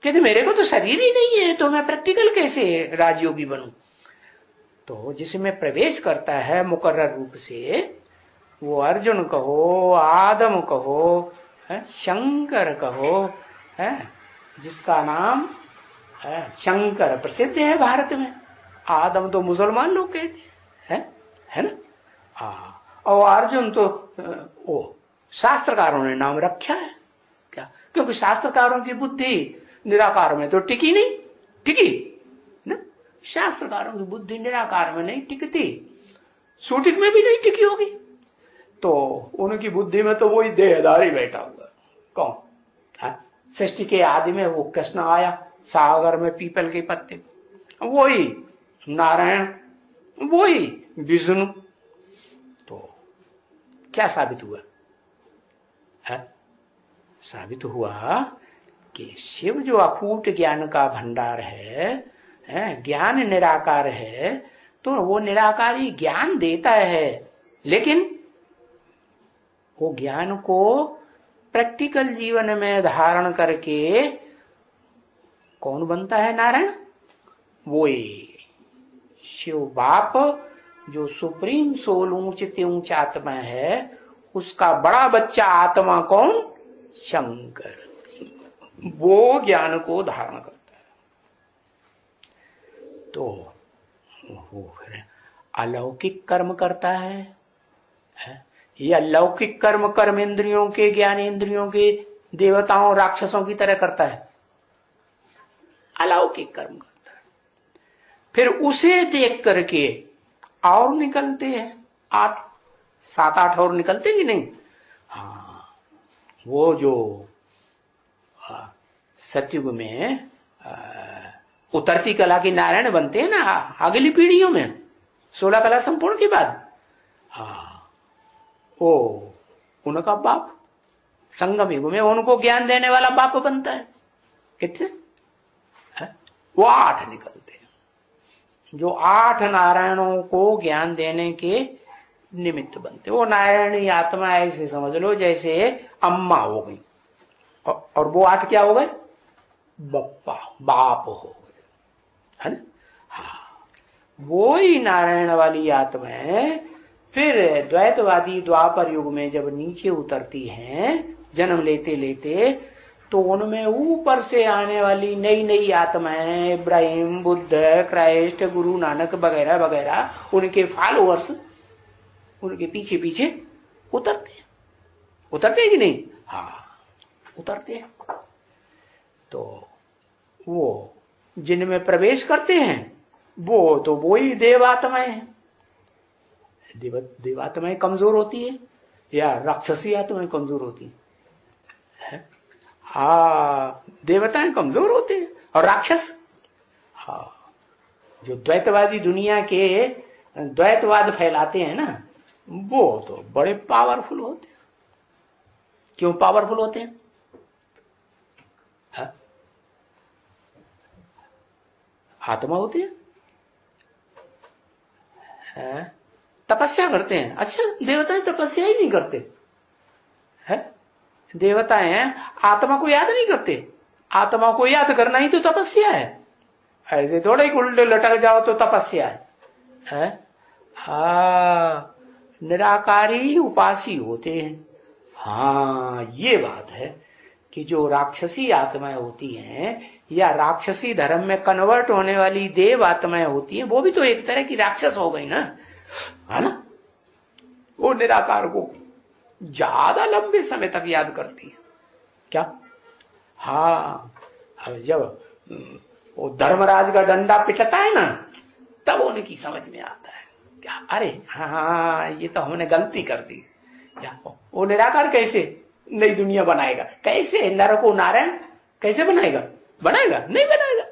कहते मेरे को तो शरीर ही नहीं है तो मैं प्रैक्टिकल कैसे राजयोगी बनूं। तो जिसमें प्रवेश करता है मुकर्रर रूप से, वो अर्जुन कहो, आदम कहो, शंकर कहो, जिसका नाम शंकर प्रसिद्ध है भारत में। आदम तो मुसलमान लोग कहते हैं, है ना। और अर्जुन तो शास्त्रकारों ने नाम रखा है। क्या? क्योंकि शास्त्रकारों की बुद्धि निराकार में तो टिकी नहीं, टिकी ना। शास्त्रकारों की बुद्धि निराकार में नहीं टिकती, सूटिक में भी नहीं टिकी होगी। तो उनकी बुद्धि में तो वही देहधारी बैठा हुआ। कौन? सृष्टि के आदि में वो कृष्ण आया सागर में पीपल के पत्ते, वही नारायण, वही विष्णु। तो क्या साबित हुआ है? साबित हुआ कि शिव जो अकूट ज्ञान का भंडार है, ज्ञान निराकार है, तो वो निराकारी ज्ञान देता है, लेकिन वो ज्ञान को प्रैक्टिकल जीवन में धारण करके कौन बनता है? नारायण। वो शिव बाप जो सुप्रीम सोल ऊंचते ऊंच आत्मा है, उसका बड़ा बच्चा आत्मा कौन? शंकर। वो ज्ञान को धारण करता है। तो वो फिर अलौकिक कर्म करता है। ये अलौकिक कर्म कर्म इंद्रियों के, ज्ञान इंद्रियों के, देवताओं राक्षसों की तरह करता है, अलौकिक कर्म करता है। फिर उसे देख करके और निकलते हैं 7-8 और निकलते कि नहीं? हाँ, वो जो सतयुग में उतरती कला के नारायण बनते हैं ना अगली पीढ़ियों में, 16 कला संपूर्ण के बाद, हाँ, ओ उनका बाप संगम युग में उनको ज्ञान देने वाला बाप बनता है। कितने? वो 8 निकलते हैं, जो 8 नारायणों को ज्ञान देने के निमित्त बनते। वो नारायणी आत्मा ऐसे समझ लो जैसे अम्मा हो गई, और वो 8 क्या हो गए? बप्पा, बाप हो गए, है ना। हाँ, वो ही नारायण वाली आत्मा है। फिर द्वैतवादी द्वापर युग में जब नीचे उतरती हैं जन्म लेते लेते, तो उनमें ऊपर से आने वाली नई नई आत्माएं, इब्राहिम, बुद्ध, क्राइस्ट, गुरु नानक वगैरह वगैरह, उनके फॉलोअर्स उनके पीछे पीछे उतरते हैं कि नहीं? हाँ, उतरते हैं। तो वो जिनमें प्रवेश करते हैं वो तो वही देवात्माएं हैं। देवात्माएं कमजोर होती है या राक्षसी आत्माएं कमजोर होती है? हाँ, देवताएं कमजोर होते हैं और राक्षस, हाँ, जो द्वैतवादी दुनिया के द्वैतवाद फैलाते हैं ना, वो तो बड़े पावरफुल होते हैं। क्यों पावरफुल होते हैं? हाँ? आत्मा होते हैं, हाँ? तपस्या करते हैं। अच्छा, देवताएं तपस्या ही नहीं करते है? देवताएं आत्मा को याद नहीं करते। आत्मा को याद करना ही तो तपस्या है। ऐसे थोड़ा ही उल्टे लटक जाओ तो तपस्या है? निराकारी उपासी होते हैं। हाँ, ये बात है कि जो राक्षसी आत्माएं होती हैं या राक्षसी धर्म में कन्वर्ट होने वाली देव आत्माएं होती हैं, वो भी तो एक तरह की राक्षस हो गई ना, है ना? वो निराकार को ज्यादा लंबे समय तक याद करती है क्या? हाँ, अब जब वो धर्मराज का डंडा पिटता है ना, तब उनकी समझ में आता है क्या, अरे हाँ ये तो हमने गलती कर दी। क्या वो निराकार कैसे नई दुनिया बनाएगा? कैसे नर को नारायण कैसे बनाएगा? बनाएगा नहीं बनाएगा।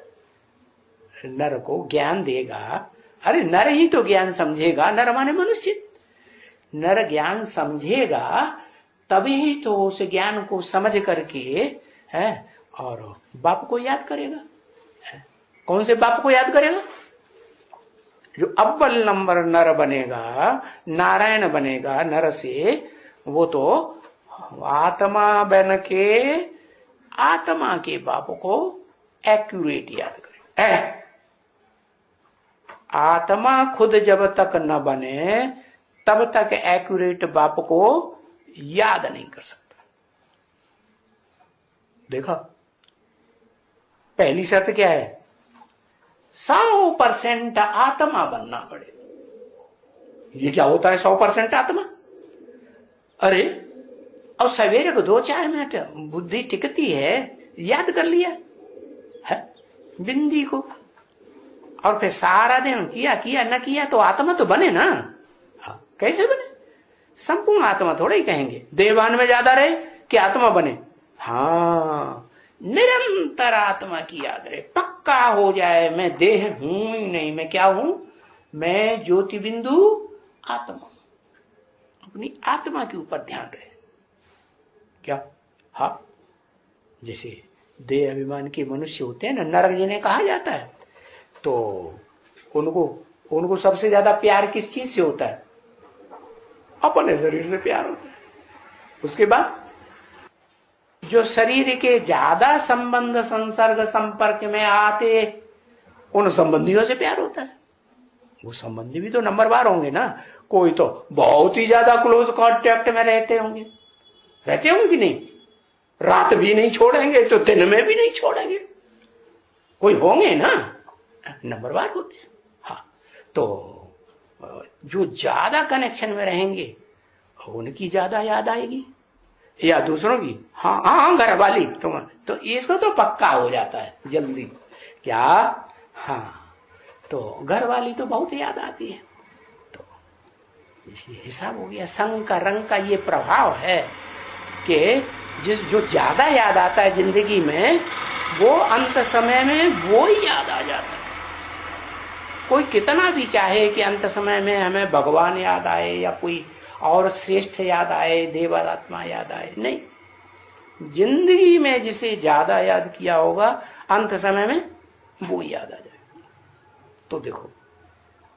नर को ज्ञान देगा। अरे नर ही तो ज्ञान समझेगा, नर माने मनुष्य। नर ज्ञान समझेगा तभी ही तो उस ज्ञान को समझ करके है और बाप को याद करेगा। कौन से बाप को याद करेगा? जो अव्वल नंबर नर बनेगा, नारायण बनेगा नर से, वो तो आत्मा बन के आत्मा के बाप को एक्यूरेट याद करे। आत्मा खुद जब तक न बने तब तक एक्यूरेट बाप को याद नहीं कर सकता। देखा, पहली शर्त क्या है? 100% आत्मा बनना पड़े। ये क्या होता है 100% आत्मा? अरे और सवेरे को 2-4 मिनट बुद्धि टिकती है, याद कर लिया है बिंदी को, और फिर सारा दिन किया किया न किया तो आत्मा तो बने ना। हाँ, कैसे बने? संपूर्ण आत्मा थोड़ा ही कहेंगे देवान में ज्यादा रहे कि आत्मा बने। हाँ, निरंतर आत्मा की याद रहे, पक्का हो जाए मैं देह हूं ही नहीं, मैं क्या हूं? मैं ज्योति बिंदु आत्मा। अपनी आत्मा के ऊपर ध्यान रहे क्या? हाँ, जैसे देह अभिमान के मनुष्य होते हैं ना, नरक जिन्हें कहा जाता है, तो उनको सबसे ज्यादा प्यार किस चीज से होता है? अपने शरीर से प्यार होता है। उसके बाद जो शरीर के ज्यादा संबंध संसर्ग संपर्क में आते, उन संबंधियों से प्यार होता है। वो संबंधी भी तो नंबरवार होंगे ना, कोई तो बहुत ही ज्यादा क्लोज कांटेक्ट में रहते होंगे कि नहीं? रात भी नहीं छोड़ेंगे तो दिन में भी नहीं छोड़ेंगे, कोई होंगे ना, नंबरवार होते हैं। हाँ, तो जो ज्यादा कनेक्शन में रहेंगे उनकी ज्यादा याद आएगी, या दूसरों की। हाँ हाँ, घर वाली तो इसको तो पक्का हो जाता है जल्दी क्या? हाँ, तो घर वाली तो बहुत याद आती है। तो इसलिए हिसाब हो गया। संग का रंग का ये प्रभाव है कि जो ज्यादा याद आता है जिंदगी में, वो अंत समय में वो ही याद आ जाता है। कोई कितना भी चाहे कि अंत समय में हमें भगवान याद आए या कोई और श्रेष्ठ याद आए, देवात्मा याद आए, नहीं, जिंदगी में जिसे ज्यादा याद किया होगा अंत समय में वो याद आ जाएगा। तो देखो,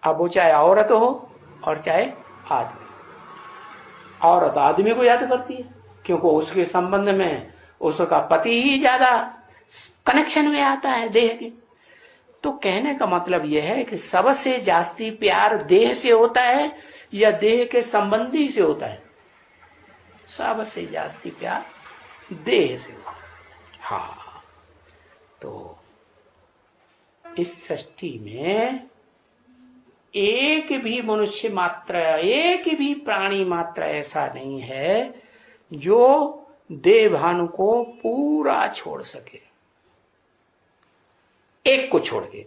अब वो चाहे औरत हो और चाहे आदमी। औरत आदमी को याद करती है क्योंकि उसके संबंध में उसका पति ही ज्यादा कनेक्शन में आता है देह के। तो कहने का मतलब यह है कि सबसे जास्ती प्यार देह से होता है या देह के संबंधी से होता है? सबसे जास्ती प्यार देह से होता है। हाँ, तो इस सृष्टि में एक भी मनुष्य मात्र, एक भी प्राणी मात्र ऐसा नहीं है जो देहभान को पूरा छोड़ सके। एक को छोड़ के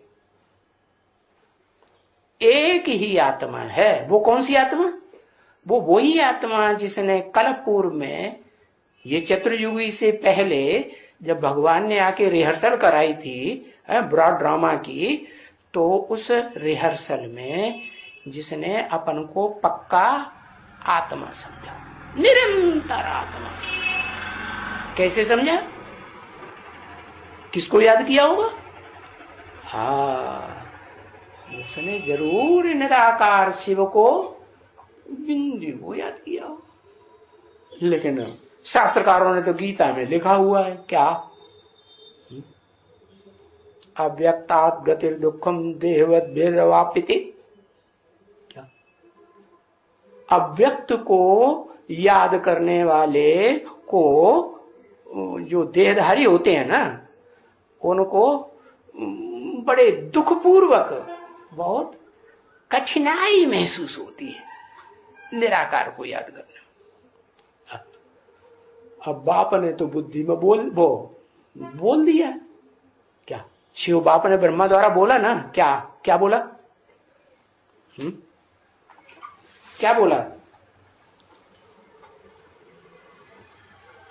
एक ही आत्मा है। वो कौन सी आत्मा? वो वही आत्मा जिसने कल पूर्व में, ये चतुर्युगी से पहले जब भगवान ने आके रिहर्सल कराई थी ब्रॉड ड्रामा की, तो उस रिहर्सल में जिसने अपन को पक्का आत्मा समझा, निरंतर आत्मा समझा। कैसे समझा? किसको याद किया होगा? हाँ, उसने जरूर निराकार शिव को, बिंदु को याद किया हो। लेकिन शास्त्रकारों ने तो गीता में लिखा हुआ है क्या? अव्यक्तात् गतिर दुखम देहवत भैरवापिति। क्या अव्यक्त को याद करने वाले को जो देहधारी होते हैं ना, उनको बड़े दुखपूर्वक बहुत कठिनाई महसूस होती है निराकार को याद करने। अब बाप ने तो बुद्धि में बोल दिया। क्या शिव बाप ने ब्रह्मा द्वारा बोला ना, क्या क्या बोला? क्या बोला?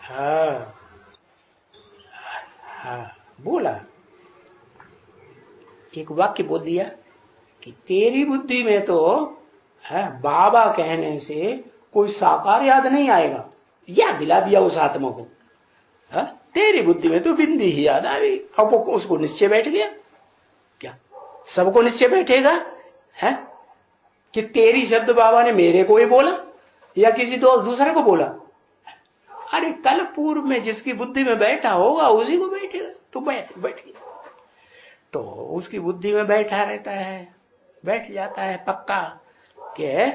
हाँ हाँ बोला, एक वाक्य बोल दिया कि तेरी बुद्धि में तो है बाबा कहने से कोई साकार याद नहीं आएगा। याद दिला दिया उस आत्मा को। है? तेरी बुद्धि में तो बिंदी ही याद आ गई। अब उसको निश्चय बैठ गया। क्या सबको निश्चय बैठेगा है कि तेरी शब्द बाबा ने मेरे को ही बोला या किसी दूसरे को बोला? अरे कल पूर्व में जिसकी बुद्धि में बैठा होगा उसी को बैठेगा। तो बैठ गया तो उसकी बुद्धि में बैठा रहता है, बैठ जाता है पक्का कि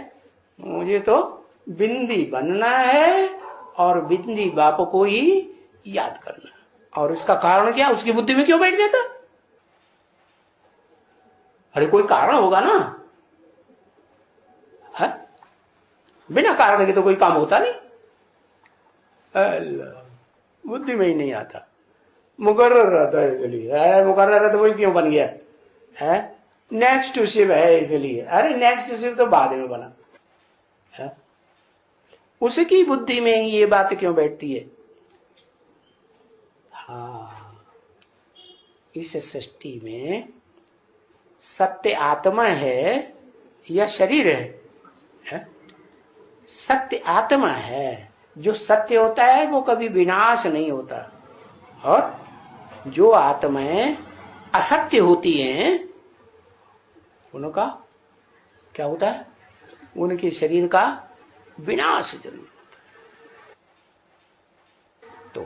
मुझे तो बिंदी बनना है और बिंदी बाप को ही याद करना। और इसका कारण क्या? उसकी बुद्धि में क्यों बैठ जाता? अरे कोई कारण होगा ना, है? बिना कारण के तो कोई काम होता नहीं। बुद्धि में ही नहीं आता, मुकर्रर रहता है इसलिए। मुकर्रर रहता वही क्यों बन गया है? नेक्स्ट टू शिव है इसलिए। अरे नेक्स्ट टू शिव तो बाद में बना है। उसकी बुद्धि में ये बात क्यों बैठती है? हाँ, इस सृष्टि में सत्य आत्मा है या शरीर है? सत्य आत्मा है। जो सत्य होता है वो कभी विनाश नहीं होता, और जो आत्माएं असत्य होती हैं उनका क्या होता है? उनके शरीर का विनाश जरूर होता है। तो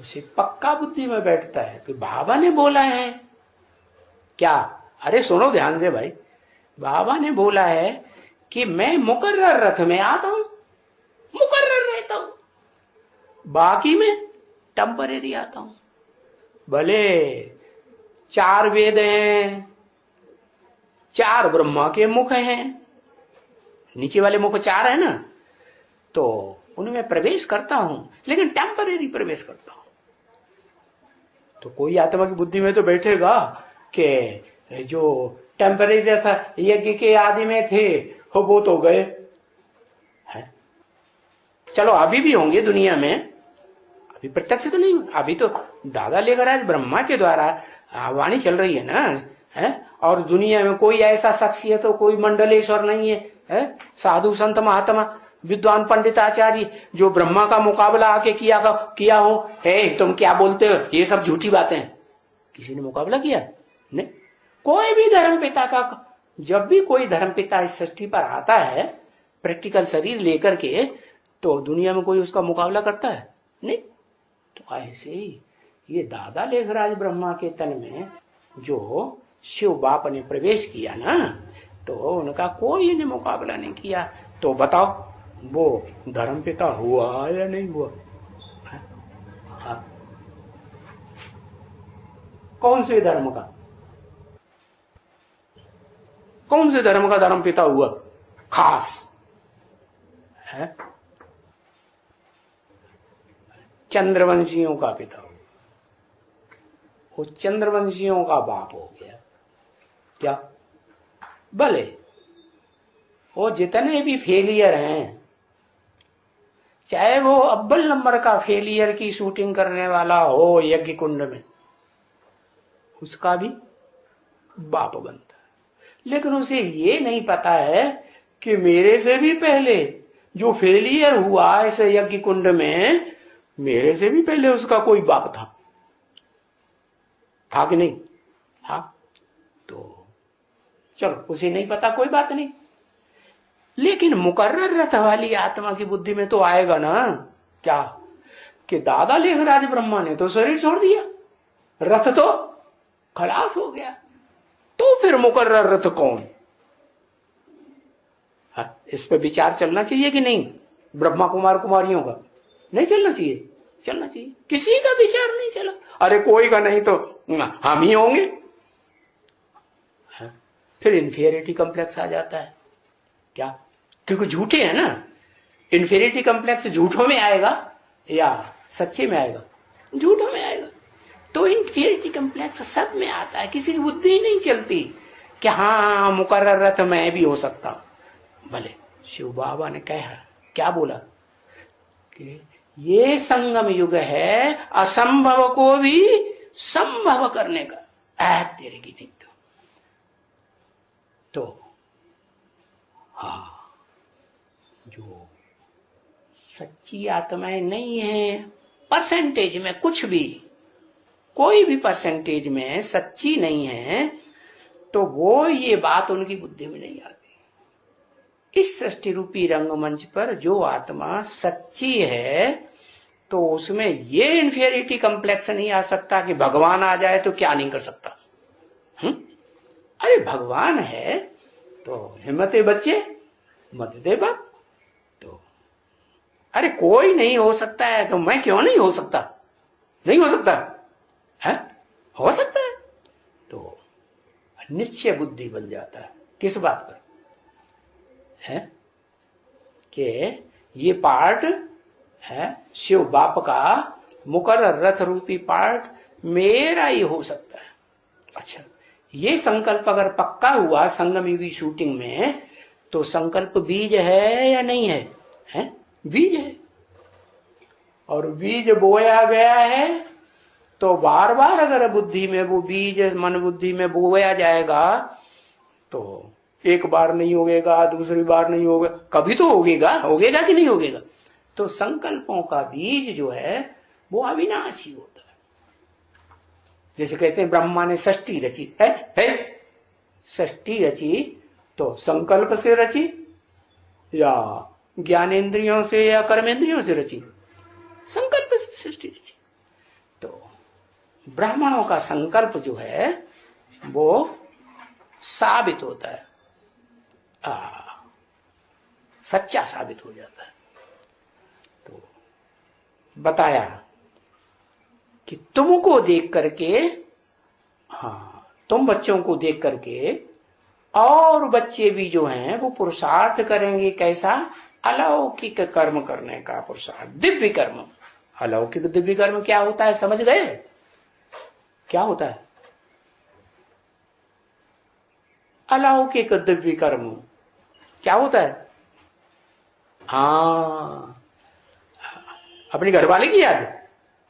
उसे पक्का बुद्धि में बैठता है कि बाबा ने बोला है। क्या? अरे सुनो ध्यान से भाई, बाबा ने बोला है कि मैं मुकर्रर रथ में आता हूं, मुकर्रर रहता हूं, बाकी में टेम्परेरी आता हूं। भले 4 वेद हैं, 4 ब्रह्मा के मुख हैं, नीचे वाले मुख 4 है ना, तो उनमें प्रवेश करता हूं, लेकिन टेम्परेरी प्रवेश करता हूं। तो कोई आत्मा की बुद्धि में तो बैठेगा कि जो टेम्परेरी था यज्ञ के आदि में थे वो तो गए हैं। चलो अभी भी होंगे दुनिया में, अभी प्रत्यक्ष तो नहीं, अभी तो दादा लेकर आज ब्रह्मा के द्वारा वाणी चल रही है ना, है? और दुनिया में कोई ऐसा शख्सियत तो कोई मंडलेश्वर नहीं है, साधु संत महात्मा विद्वान पंडित आचार्य जो ब्रह्मा का मुकाबला आके किया हो। तुम क्या बोलते हो, ये सब झूठी बातें हैं। किसी ने मुकाबला किया नहीं। कोई भी धर्म पिता का, जब भी कोई धर्म पिता इस सृष्टि पर आता है प्रैक्टिकल शरीर लेकर के, तो दुनिया में कोई उसका मुकाबला करता है नहीं। तो ऐसे ही ये दादा लेखराज ब्रह्मा के तन में जो शिव बाप ने प्रवेश किया ना, तो उनका कोई ने मुकाबला नहीं किया। तो बताओ वो धर्म पिता हुआ या नहीं हुआ? हाँ? कौन से धर्म का, कौन से धर्म का धर्म पिता हुआ खास है? चंद्रवंशियों का पिता, वो चंद्रवंशियों का बाप हो गया। क्या? भले वो जितने भी फेलियर हैं, चाहे वो अव्वल नंबर का फेलियर की शूटिंग करने वाला हो यज्ञ कुंड में, उसका भी बाप बनता है। लेकिन उसे ये नहीं पता है कि मेरे से भी पहले जो फेलियर हुआ इस यज्ञ कुंड में, मेरे से भी पहले उसका कोई बाप था कि नहीं? हाँ, तो चलो उसे नहीं पता, कोई बात नहीं। लेकिन मुकर्रर रथ वाली आत्मा की बुद्धि में तो आएगा ना क्या कि दादा लेखराज ब्रह्मा ने तो शरीर छोड़ दिया, रथ तो खलास हो गया, तो फिर मुकर्रर रथ कौन? इस पे विचार चलना चाहिए कि नहीं? ब्रह्मा कुमार कुमारियों का नहीं चलना चाहिए? चलना चाहिए। किसी का विचार नहीं चला। अरे कोई का नहीं तो हम ही होंगे। फिर इंफीरियरिटी कॉम्प्लेक्स आ जाता है। क्या? क्योंकि झूठे हैं ना। इंफीरियरिटी कॉम्प्लेक्स झूठों में आएगा या सच्चे में आएगा? झूठों में आएगा। तो इंफीरियरिटी कॉम्प्लेक्स सब में आता है। किसी की बुद्धि ही नहीं चलती कि हाँ मुकर्रर तो मैं भी हो सकता हूं। भले शिव बाबा ने कहा, क्या बोला कि ये संगम युग है असंभव को भी संभव करने का। तेरे की नहीं तो हाँ, जो सच्ची आत्माएं नहीं है, परसेंटेज में कुछ भी, कोई भी परसेंटेज में सच्ची नहीं है, तो वो ये बात उनकी बुद्धि में नहीं आती। इस सृष्टि रूपी रंगमंच पर जो आत्मा सच्ची है, तो उसमें ये इंफीरियरिटी कॉम्प्लेक्स नहीं आ सकता कि भगवान आ जाए तो क्या नहीं कर सकता। अरे भगवान है तो हिम्मते बच्चे मत दे बाप। तो अरे कोई नहीं हो सकता है तो मैं क्यों नहीं हो सकता? नहीं हो सकता है? हो सकता है। तो निश्चय बुद्धि बन जाता है। किस बात पर है कि ये पार्ट है शिव बाप का मुकर्रर रथ रूपी पार्ट मेरा ही हो सकता है। अच्छा, ये संकल्प अगर पक्का हुआ संगम युगी शूटिंग में, तो संकल्प बीज है या नहीं है? है? बीज है। और बीज बोया गया है तो बार बार अगर बुद्धि में वो बीज मन बुद्धि में बोया जाएगा तो एक बार नहीं होगेगा, दूसरी बार नहीं होगा, कभी तो होगेगा। होगेगा कि नहीं होगेगा? तो संकल्पों का बीज जो है वो अविनाशी होता है। जैसे कहते हैं ब्रह्मा ने सृष्टि रची है? सृष्टि रची तो संकल्प से रची या ज्ञानेन्द्रियों से या कर्मेंद्रियों से रची? संकल्प से सृष्टि रची। तो ब्राह्मणों का संकल्प जो है वो साबित होता है, सच्चा साबित हो जाता है। तो बताया कि तुमको देख करके, हाँ, तुम बच्चों को देख करके और बच्चे भी जो हैं वो पुरुषार्थ करेंगे। कैसा? अलौकिक कर्म करने का पुरुषार्थ, दिव्य कर्म। अलौकिक दिव्य कर्म क्या होता है समझ गए? क्या होता है अलौकिक दिव्य कर्म? क्या होता है? हाँ, अपने घरवाले की याद,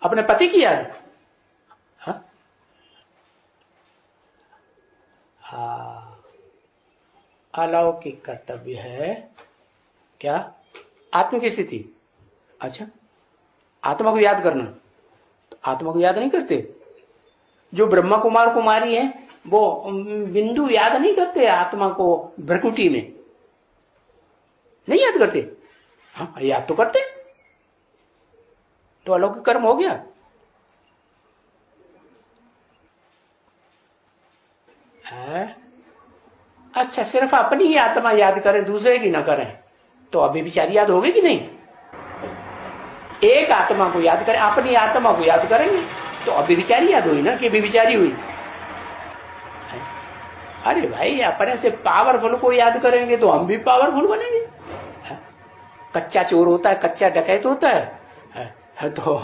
अपने पति की याद। हाँ, अलौकिक कर्तव्य है क्या? आत्म की स्थिति। अच्छा, आत्मा को याद करना। तो आत्मा को याद नहीं करते? जो ब्रह्मा कुमार कुमारी है वो बिंदु याद नहीं करते आत्मा को भ्रकुटी में? नहीं याद करते? हाँ, याद तो करते। तो अलौकिक कर्म हो गया। अच्छा, सिर्फ अपनी ही आत्मा याद करें, दूसरे की ना करें, तो अभी विचार याद होगी कि नहीं? एक आत्मा को याद करें, अपनी आत्मा को याद करेंगे तो अभी विचारी याद हुई ना कि अभी विचारी हुई? अरे भाई, अपने से पावरफुल को याद करेंगे तो हम भी पावरफुल बनेंगे। कच्चा चोर होता है, कच्चा डकैत होता है, तो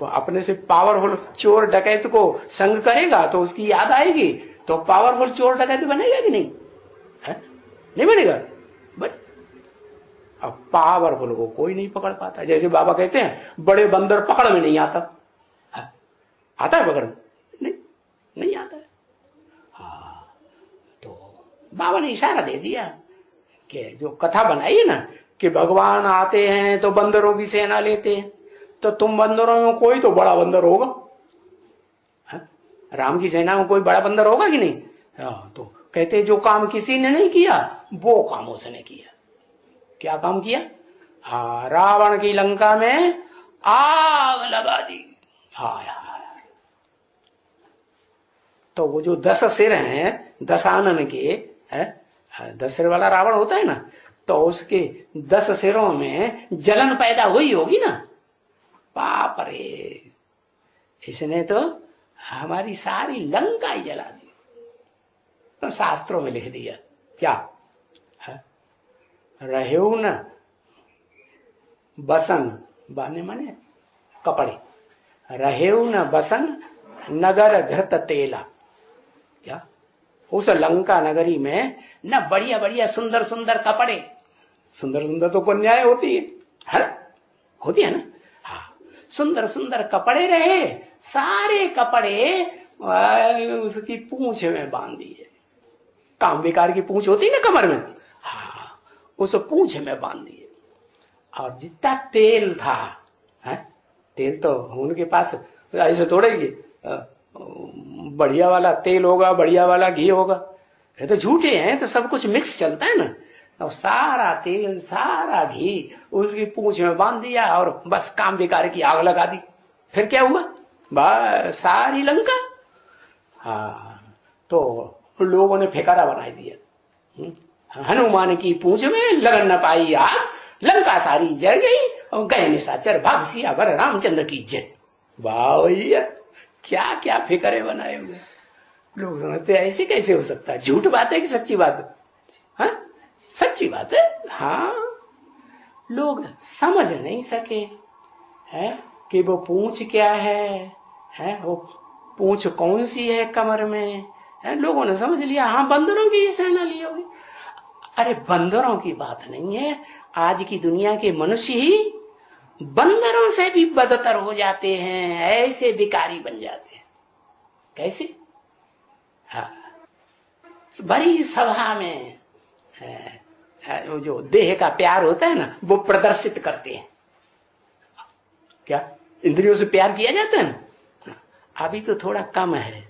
अपने से पावरफुल चोर डकैत को संग करेगा तो उसकी याद आएगी, तो पावरफुल चोर डकैत बनेगा कि नहीं? नहीं बनेगा। बट अब पावरफुल को कोई नहीं पकड़ पाता। जैसे बाबा कहते हैं बड़े बंदर पकड़ में नहीं आता। आता है पकड़ में? नहीं, नहीं आता है। हाँ, तो बाबा ने इशारा दे दिया कि जो कथा बनाई है ना कि भगवान आते हैं तो बंदरों की सेना लेते हैं, तो तुम बंदरों में कोई तो बड़ा बंदर होगा। राम की सेना में कोई बड़ा बंदर होगा कि नहीं? तो कहते जो काम किसी ने नहीं किया वो काम उसने किया। क्या काम किया? रावण की लंका में आग लगा दी। हाँ, तो वो जो 10 सिर हैं दशानन के, है 10 सिर वाला रावण होता है ना, तो उसके 10 सिरों में जलन पैदा हुई होगी ना। बाप रे, इसने तो हमारी सारी लंका ही जला दी। तो शास्त्रों में लिख दिया क्या, रहेऊ न बसन, बाने माने कपड़े, रहेऊ न बसन नगर घृत तेला। क्या उस लंका नगरी में न बढ़िया बढ़िया सुंदर सुंदर कपड़े, सुंदर सुंदर तो कन्याएं होती है ना, होती है ना, हाँ सुंदर सुंदर कपड़े रहे, सारे कपड़े उसकी पूंछ में बांध दिए। काम बेकार की पूंछ होती ना कमर में, हाँ उस पूंछ में बांध दिए। और जितना तेल था, है तेल तो उनके पास ऐसे थोड़े ही बढ़िया वाला तेल होगा, बढ़िया वाला घी होगा, ये तो झूठे हैं, तो सब कुछ मिक्स चलता है ना। और सारा तेल सारा घी उसकी पूंछ में बांध दिया और बस काम बेकार की आग लगा दी। फिर क्या हुआ, बस सारी लंका, हाँ तो लोगों ने फेकारा बना दिया। हनुमान की पूंछ में लगन न पाई आग, लंका सारी जल गई और गए निशाचर भाग सियावर रामचंद्र की जय। वाह भैया, क्या क्या फिक्रे बनाए हुए। लोग समझते हैं ऐसे कैसे हो सकता है, झूठ बात है कि सच्ची बात है? हाँ सच्ची बात है। हाँ लोग समझ नहीं सके है कि वो पूंछ क्या है वो पूंछ कौन सी है कमर में, है लोगों ने समझ लिया हाँ बंदरों की सेना ली होगी। अरे बंदरों की बात नहीं है, आज की दुनिया के मनुष्य ही बंदरों से भी बदतर हो जाते हैं, ऐसे भिखारी बन जाते हैं। कैसे, हाँ बड़ी सभा में जो देह का प्यार होता है ना वो प्रदर्शित करते हैं। क्या इंद्रियों से प्यार किया जाता है ना, अभी तो थोड़ा कम है,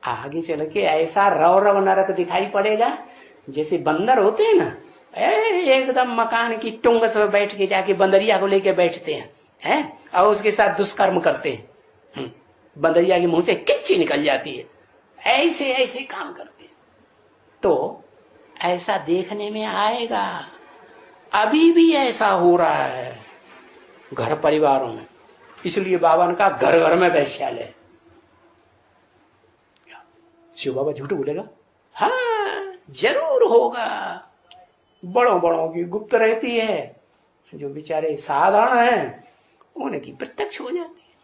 आगे चल के ऐसा रव रव नरक दिखाई पड़ेगा। जैसे बंदर होते हैं ना, एकदम मकान की टुंगस में बैठ के जाके बंदरिया को लेके बैठते हैं और उसके साथ दुष्कर्म करते हैं, बंदरिया के मुंह से किच्ची निकल जाती है, ऐसे ऐसे काम करते हैं। तो ऐसा देखने में आएगा, अभी भी ऐसा हो रहा है घर परिवारों में। इसलिए बाबा ने कहा घर घर में वैश्यालय। शिव बाबा झूठ बोलेगा? हाँ जरूर होगा। बड़ों बड़ों की गुप्त रहती है, जो बेचारे साधारण हैं उनकी प्रत्यक्ष हो जाती है।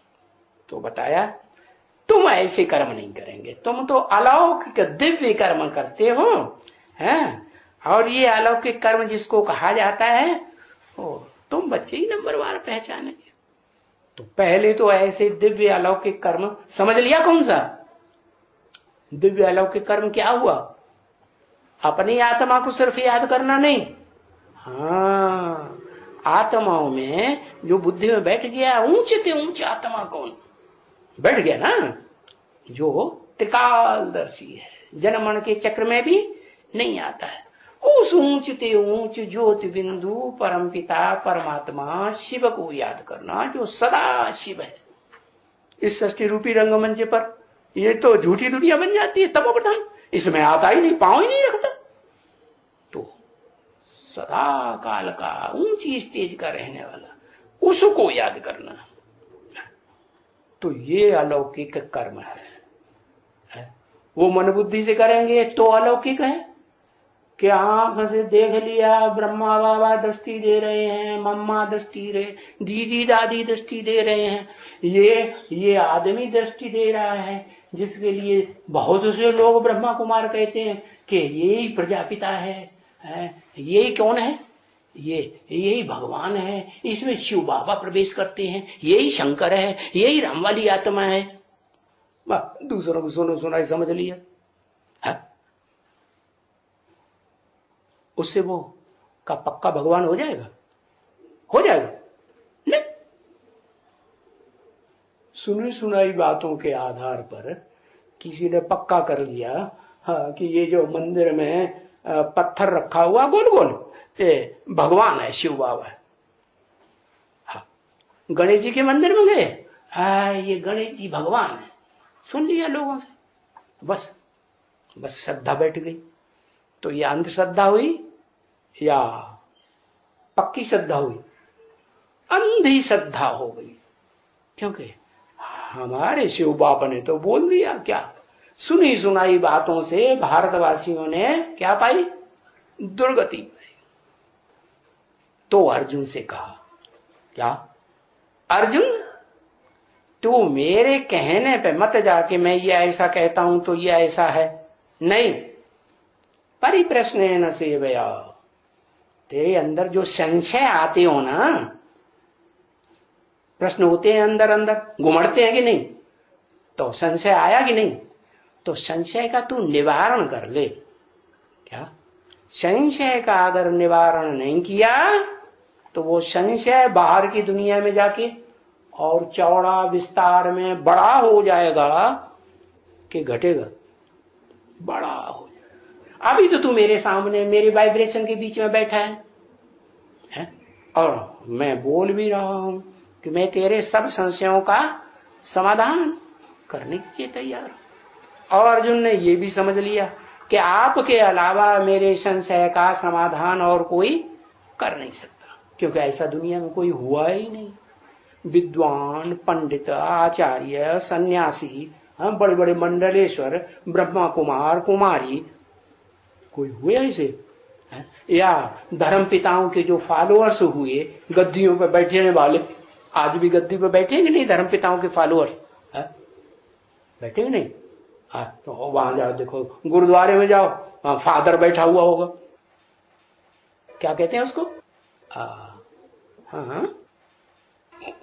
तो बताया तुम ऐसे कर्म नहीं करेंगे, तुम तो अलौकिक दिव्य कर्म करते हो, हैं? और ये अलौकिक कर्म जिसको कहा जाता है तुम बच्चे ही नंबरवार पहचानेंगे। तो पहले तो ऐसे दिव्य अलौकिक कर्म समझ लिया। कौन सा दिव्य अलौकिक कर्म क्या हुआ? अपनी आत्मा को सिर्फ याद करना नहीं, हाँ आत्माओं में जो बुद्धि में बैठ गया ऊंचे से ऊंच आत्मा कौन बैठ गया ना, जो त्रिकालदर्शी है, जन्म मरण के चक्र में भी नहीं आता है, उस ऊंचते ऊंच ज्योति बिंदु परम पिता परमात्मा शिव को याद करना, जो सदा शिव है। इस सृष्टि रूपी रंगमंच पर ये तो झूठी दुनिया बन जाती है, तब प्रधान इसमें आता ही नहीं, पांव ही नहीं रखता। तो सदा काल का ऊंची स्टेज का रहने वाला उसको याद करना, तो ये अलौकिक कर्म है। वो मन बुद्धि से करेंगे तो अलौकिक है कि आंख से देख लिया, ब्रह्मा बाबा दृष्टि दे रहे हैं, मम्मा दृष्टि दे, दीदी दादी दृष्टि दे रहे हैं, ये आदमी दृष्टि दे रहा है, जिसके लिए बहुत से लोग ब्रह्मा कुमार कहते हैं कि यही प्रजापिता है, यही कौन है, यही भगवान है, इसमें शिव बाबा प्रवेश करते हैं, यही शंकर है, यही राम वाली आत्मा है। दूसरों को सुनो सुनाई समझ लिया, उससे वो का पक्का भगवान हो जाएगा? हो जाएगा नहीं। सुनी सुनाई बातों के आधार पर किसी ने पक्का कर लिया हाँ कि ये जो मंदिर में पत्थर रखा हुआ गोल गोल ये भगवान है, शिव बाबा है। हाँ गणेश जी के मंदिर में गए, हाँ ये गणेश जी भगवान है, सुन लिया लोगों से, बस बस श्रद्धा बैठ गई। तो ये अंधश्रद्धा हुई या पक्की श्रद्धा हुई? अंधी श्रद्धा हो गई, क्योंकि हमारे शिव बाप ने तो बोल दिया। क्या सुनी सुनाई बातों से भारतवासियों ने क्या पाई? दुर्गति पाई। तो अर्जुन से कहा, क्या अर्जुन तू मेरे कहने पे मत जाके मैं ये ऐसा कहता हूं तो ये ऐसा है, नहीं। परिप्रश्न से भया, तेरे अंदर जो संशय आते हो ना, प्रश्न होते हैं अंदर अंदर, घुमड़ते हैं कि नहीं, तो संशय आया कि नहीं, तो संशय का तू निवारण कर ले। क्या संशय का अगर निवारण नहीं किया तो वो संशय बाहर की दुनिया में जाके और चौड़ा विस्तार में बड़ा हो जाएगा कि घटेगा? बड़ा हो जाएगा। अभी तो तू मेरे सामने मेरे वाइब्रेशन के बीच में बैठा है? और मैं बोल भी रहा हूं कि मैं तेरे सब संशयों का समाधान करने के लिए तैयार हूं। और अर्जुन ने ये भी समझ लिया कि आपके अलावा मेरे संशय का समाधान और कोई कर नहीं सकता, क्योंकि ऐसा दुनिया में कोई हुआ ही नहीं। विद्वान, पंडित, आचार्य, सन्यासी, हम बड़े बड़े मंडलेश्वर, ब्रह्मा कुमार, कुमारी, कोई हुए ऐसे? या धर्म पिताओं के जो फॉलोअर्स हुए, गद्दियों पे बैठने वाले, आज भी गद्दी पे बैठेंगे नहीं धर्म पिताओं के फॉलोअर्स? बैठेंगे नहीं? तो वहां जाओ, देखो गुरुद्वारे में जाओ, वहां फादर बैठा हुआ होगा, क्या कहते हैं उसको? हाँ,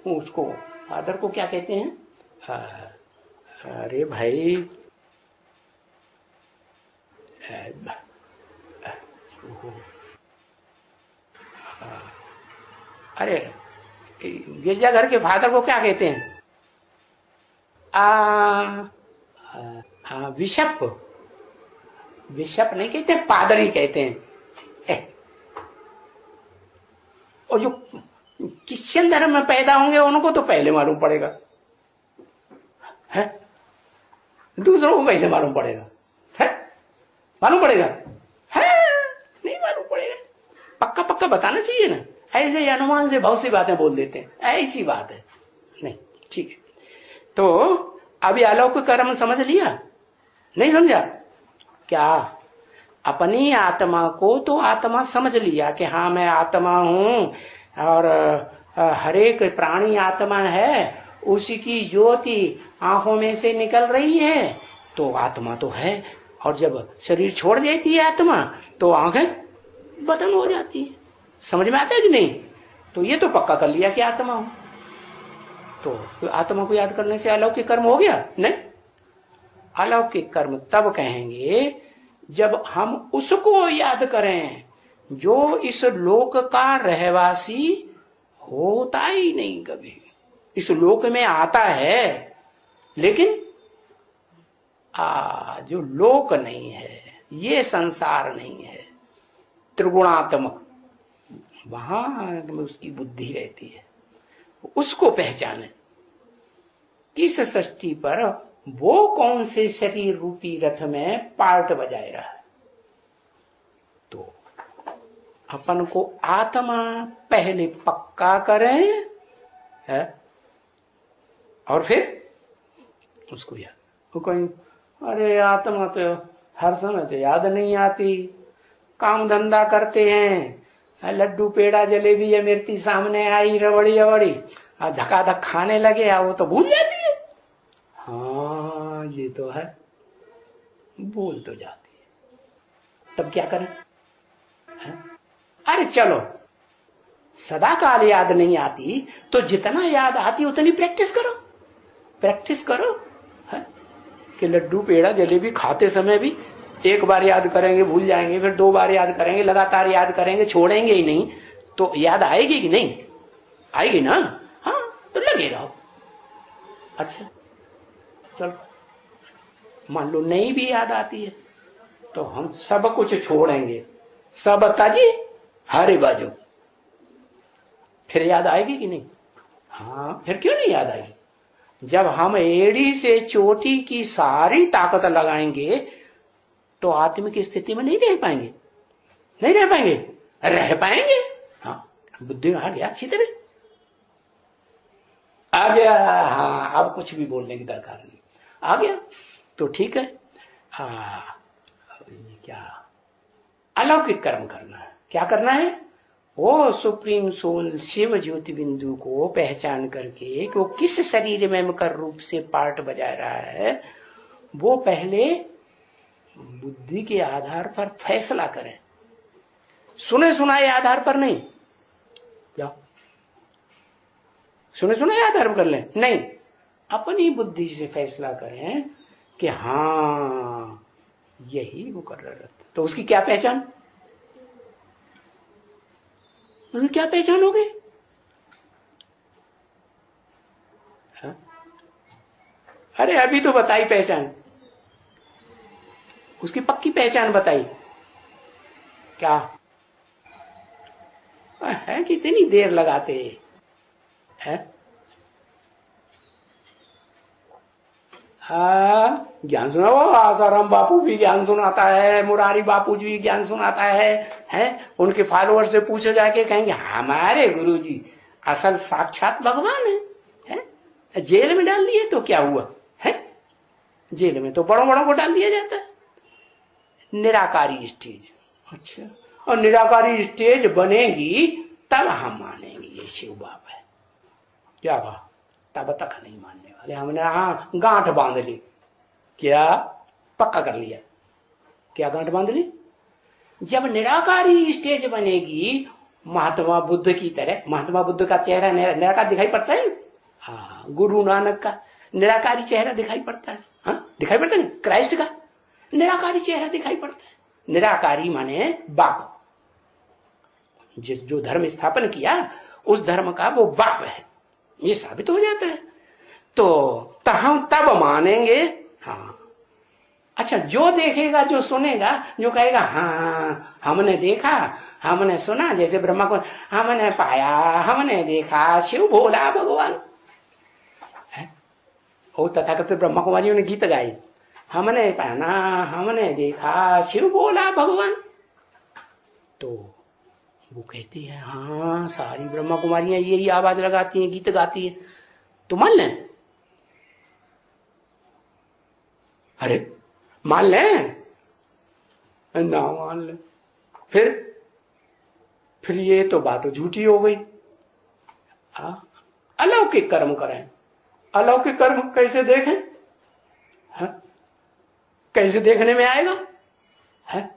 उसको फादर को क्या कहते हैं? अरे भाई, अरे गिरजाघर के फादर को क्या कहते हैं? बिशप। बिशप नहीं कहते, पादरी कहते हैं। और जो क्रिश्चियन धर्म में पैदा होंगे उनको तो पहले मालूम पड़ेगा, है? दूसरों को कैसे मालूम पड़ेगा? है? मालूम पड़ेगा? है? नहीं मालूम पड़ेगा। पक्का पक्का बताना चाहिए ना। ऐसे अनुमान से बहुत सी बातें बोल देते हैं, ऐसी बात है नहीं। ठीक है, तो अभी अलौकिक कर्म समझ लिया? नहीं समझा? क्या अपनी आत्मा को तो आत्मा समझ लिया कि हाँ मैं आत्मा हूं और हर एक प्राणी आत्मा है, उसी की ज्योति आंखों में से निकल रही है, तो आत्मा तो है। और जब शरीर छोड़ देती है आत्मा तो आंखें बंद हो जाती है। समझ में आता है कि नहीं? तो ये तो पक्का कर लिया कि आत्मा हूं। तो आत्मा को याद करने से अलौकिक कर्म हो गया? नहीं। अलौकिक कर्म तब कहेंगे जब हम उसको याद करें जो इस लोक का रहवासी होता ही नहीं, कभी इस लोक में आता है लेकिन जो लोक नहीं है, ये संसार नहीं है, त्रिगुणात्मक, वहां में उसकी बुद्धि रहती है। उसको पहचाने किस सृष्टि पर वो कौन से शरीर रूपी रथ में पार्ट बजाए रहा है। तो अपन को आत्मा पहले पक्का करें है, और फिर उसको याद। वो कहीं अरे आत्मा तो हर समय तो याद नहीं आती, काम धंधा करते हैं, लड्डू पेड़ा जलेबी या मिर्ची सामने आई, रबड़ी अवड़ी धकाधक खाने लगे, वो तो भूल जाती है। हाँ ये तो है, भूल तो जाती है। तब क्या करें? है? अरे चलो, सदा काल याद नहीं आती तो जितना याद आती उतनी प्रैक्टिस करो। प्रैक्टिस करो है? कि लड्डू पेड़ा जलेबी खाते समय भी एक बार याद करेंगे भूल जाएंगे, फिर 2 बार याद करेंगे, लगातार याद करेंगे, छोड़ेंगे ही नहीं, तो याद आएगी कि नहीं? आएगी ना? हाँ, तो लगे रहो। अच्छा चलो, मान लो नहीं भी याद आती है तो हम सब कुछ छोड़ेंगे, सब ताजी हरे बाजू, फिर याद आएगी कि नहीं? हाँ, फिर क्यों नहीं याद आएगी? जब हम एड़ी से चोटी की सारी ताकत लगाएंगे तो आत्मिक स्थिति में नहीं रह पाएंगे, नहीं रह पाएंगे, रह पाएंगे। हाँ, बुद्धि में आ गया, अच्छी तरह आ गया। हाँ, अब कुछ भी बोलने की दरकार नहीं, आ गया तो ठीक है। ये क्या अलौकिक कर्म करना है, क्या करना है? वो सुप्रीम सोल शिव ज्योति बिंदु को पहचान करके कि वो किस शरीर में मकर रूप से पार्ट बजा रहा है, वो पहले बुद्धि के आधार पर फैसला करें, सुने सुनाए आधार पर नहीं। क्या सुने सुनाए आधार पर कर लें? नहीं, अपनी बुद्धि से फैसला करें कि हाँ यही वो कर रहा। तो उसकी क्या पहचान, उसकी क्या पहचान होगी? हाँ? अरे अभी तो बताई पहचान, उसकी पक्की पहचान बताई। क्या है, कितनी देर लगाते हैं? ज्ञान सुना, वो आसाराम बापू भी ज्ञान सुनाता है, मुरारी बापू जी भी ज्ञान सुनाता है? उनके फॉलोअर से पूछो जाके, कहेंगे हमारे गुरुजी असल साक्षात भगवान है। जेल में डाल दिए तो क्या हुआ है? जेल में तो बड़ों बड़ों को डाल दिया जाता है। निराकारी स्टेज, अच्छा, और निराकारी स्टेज बनेगी तब हम मानेंगे ये शिव बाप है। क्या बात, तब तक नहीं मानने वाले। हमने हाँ गांठ बांध ली, क्या पक्का कर लिया, क्या गांठ बांध ली? जब निराकारी स्टेज बनेगी महात्मा बुद्ध की तरह, महात्मा बुद्ध का चेहरा निराकार दिखाई पड़ता है। हाँ, गुरु नानक का निराकारी चेहरा दिखाई पड़ता है। हाँ, दिखाई पड़ता है। क्राइस्ट का निराकारी चेहरा दिखाई पड़ता है। निराकारी माने बाप, जिस जो धर्म स्थापन किया उस धर्म का वो बाप है, ये साबित हो जाता है। तो हम तब मानेंगे। हाँ, अच्छा, जो देखेगा, जो सुनेगा, जो कहेगा हाँ हमने देखा, हमने सुना, जैसे ब्रह्मा को हमने पाया, हमने देखा शिव भोला भगवान है। वो तथाकथित ब्रह्मा कुमारियों ने गीत गाए, हमने पहना, हमने देखा शिव भोला भगवान। तो वो कहती है हाँ, सारी ब्रह्मा कुमारियां यही आवाज लगाती हैं, गीत गाती है, तो मान लें? अरे मान लें ना मान लें, फिर ये तो बात झूठी हो गई। अलौकिक कर्म करें, अलौकिक कर्म कैसे देखें? कैसे देखने में आएगा? है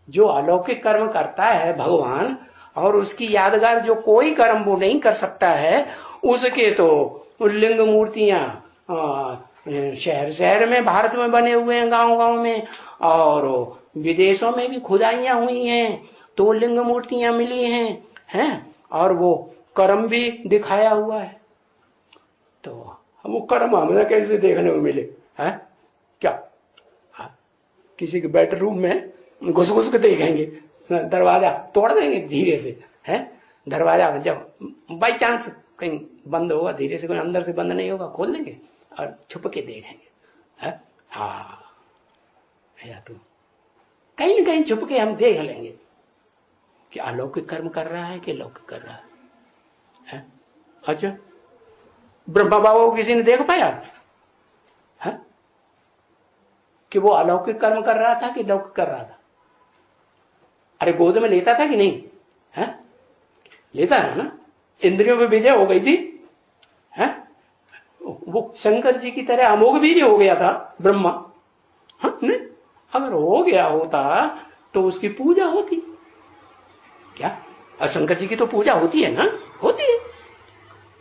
जो अलौकिक कर्म करता है भगवान, और उसकी यादगार जो कोई कर्म वो नहीं कर सकता है, उसके तो लिंग मूर्तियां शहर शहर में भारत में बने हुए हैं, गांव गांव में, और विदेशों में भी खुदाइयां हुई हैं, तो लिंग मूर्तियां मिली हैं, और वो कर्म भी दिखाया हुआ है। तो वो कर्म हमें कैसे देखने को मिले? है क्या? किसी के बेडरूम में घुस घुस के देखेंगे, दरवाजा तोड़ देंगे धीरे से, है दरवाजा जब बाई चांस कहीं बंद होगा धीरे से, कोई अंदर से बंद नहीं होगा, खोल देंगे और छुप के देखेंगे, है? हाँ, या तो कहीं ना कहीं छुप के हम देख लेंगे कि अलौकिक कर्म कर रहा है कि लौकिक कर रहा है? अच्छा, ब्रह्मा बाबा को किसी ने देख पाया है कि वो अलौकिक कर्म कर रहा था कि लौकिक कर रहा था? अरे गोद में लेता था कि नहीं? है लेता है ना, इंद्रियों पे विजय हो गई थी, है? वो शंकर जी की तरह अमोघ वीर्य हो गया था ब्रह्मा। हाँ, नहीं, अगर हो गया होता तो उसकी पूजा होती क्या? शंकर जी की तो पूजा होती है ना, होती है,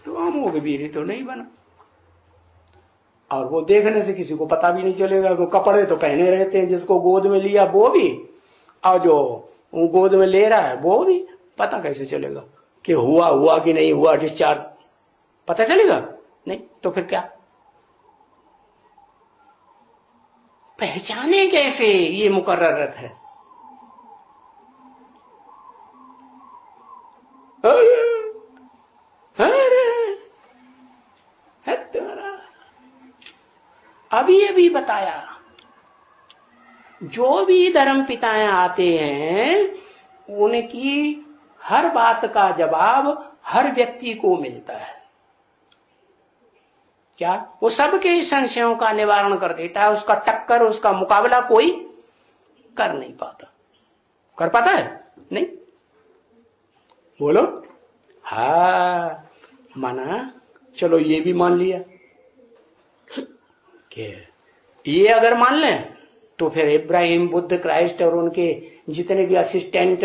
तो अमोघ वीर्य तो नहीं बना। और वो देखने से किसी को पता भी नहीं चलेगा, कि कपड़े तो पहने रहते हैं, जिसको गोद में लिया वो भी, और जो गोद में ले रहा है वो भी, पता कैसे चलेगा कि हुआ कि नहीं हुआ डिस्चार्ज? पता चलेगा नहीं, तो फिर क्या पहचाने कैसे ये मुकर्ररत है? अरे है तुम्हारा अभी अभी बताया, जो भी धर्म पिताएं आते हैं उनकी हर बात का जवाब हर व्यक्ति को मिलता है। क्या? वो सबके संशयों का निवारण कर देता है, उसका टक्कर, उसका मुकाबला कोई कर नहीं पाता। कर पाता है? नहीं। बोलो। हा, माना, चलो ये भी मान लिया कि ये अगर मान लें तो फिर इब्राहिम, बुद्ध, क्राइस्ट और उनके जितने भी असिस्टेंट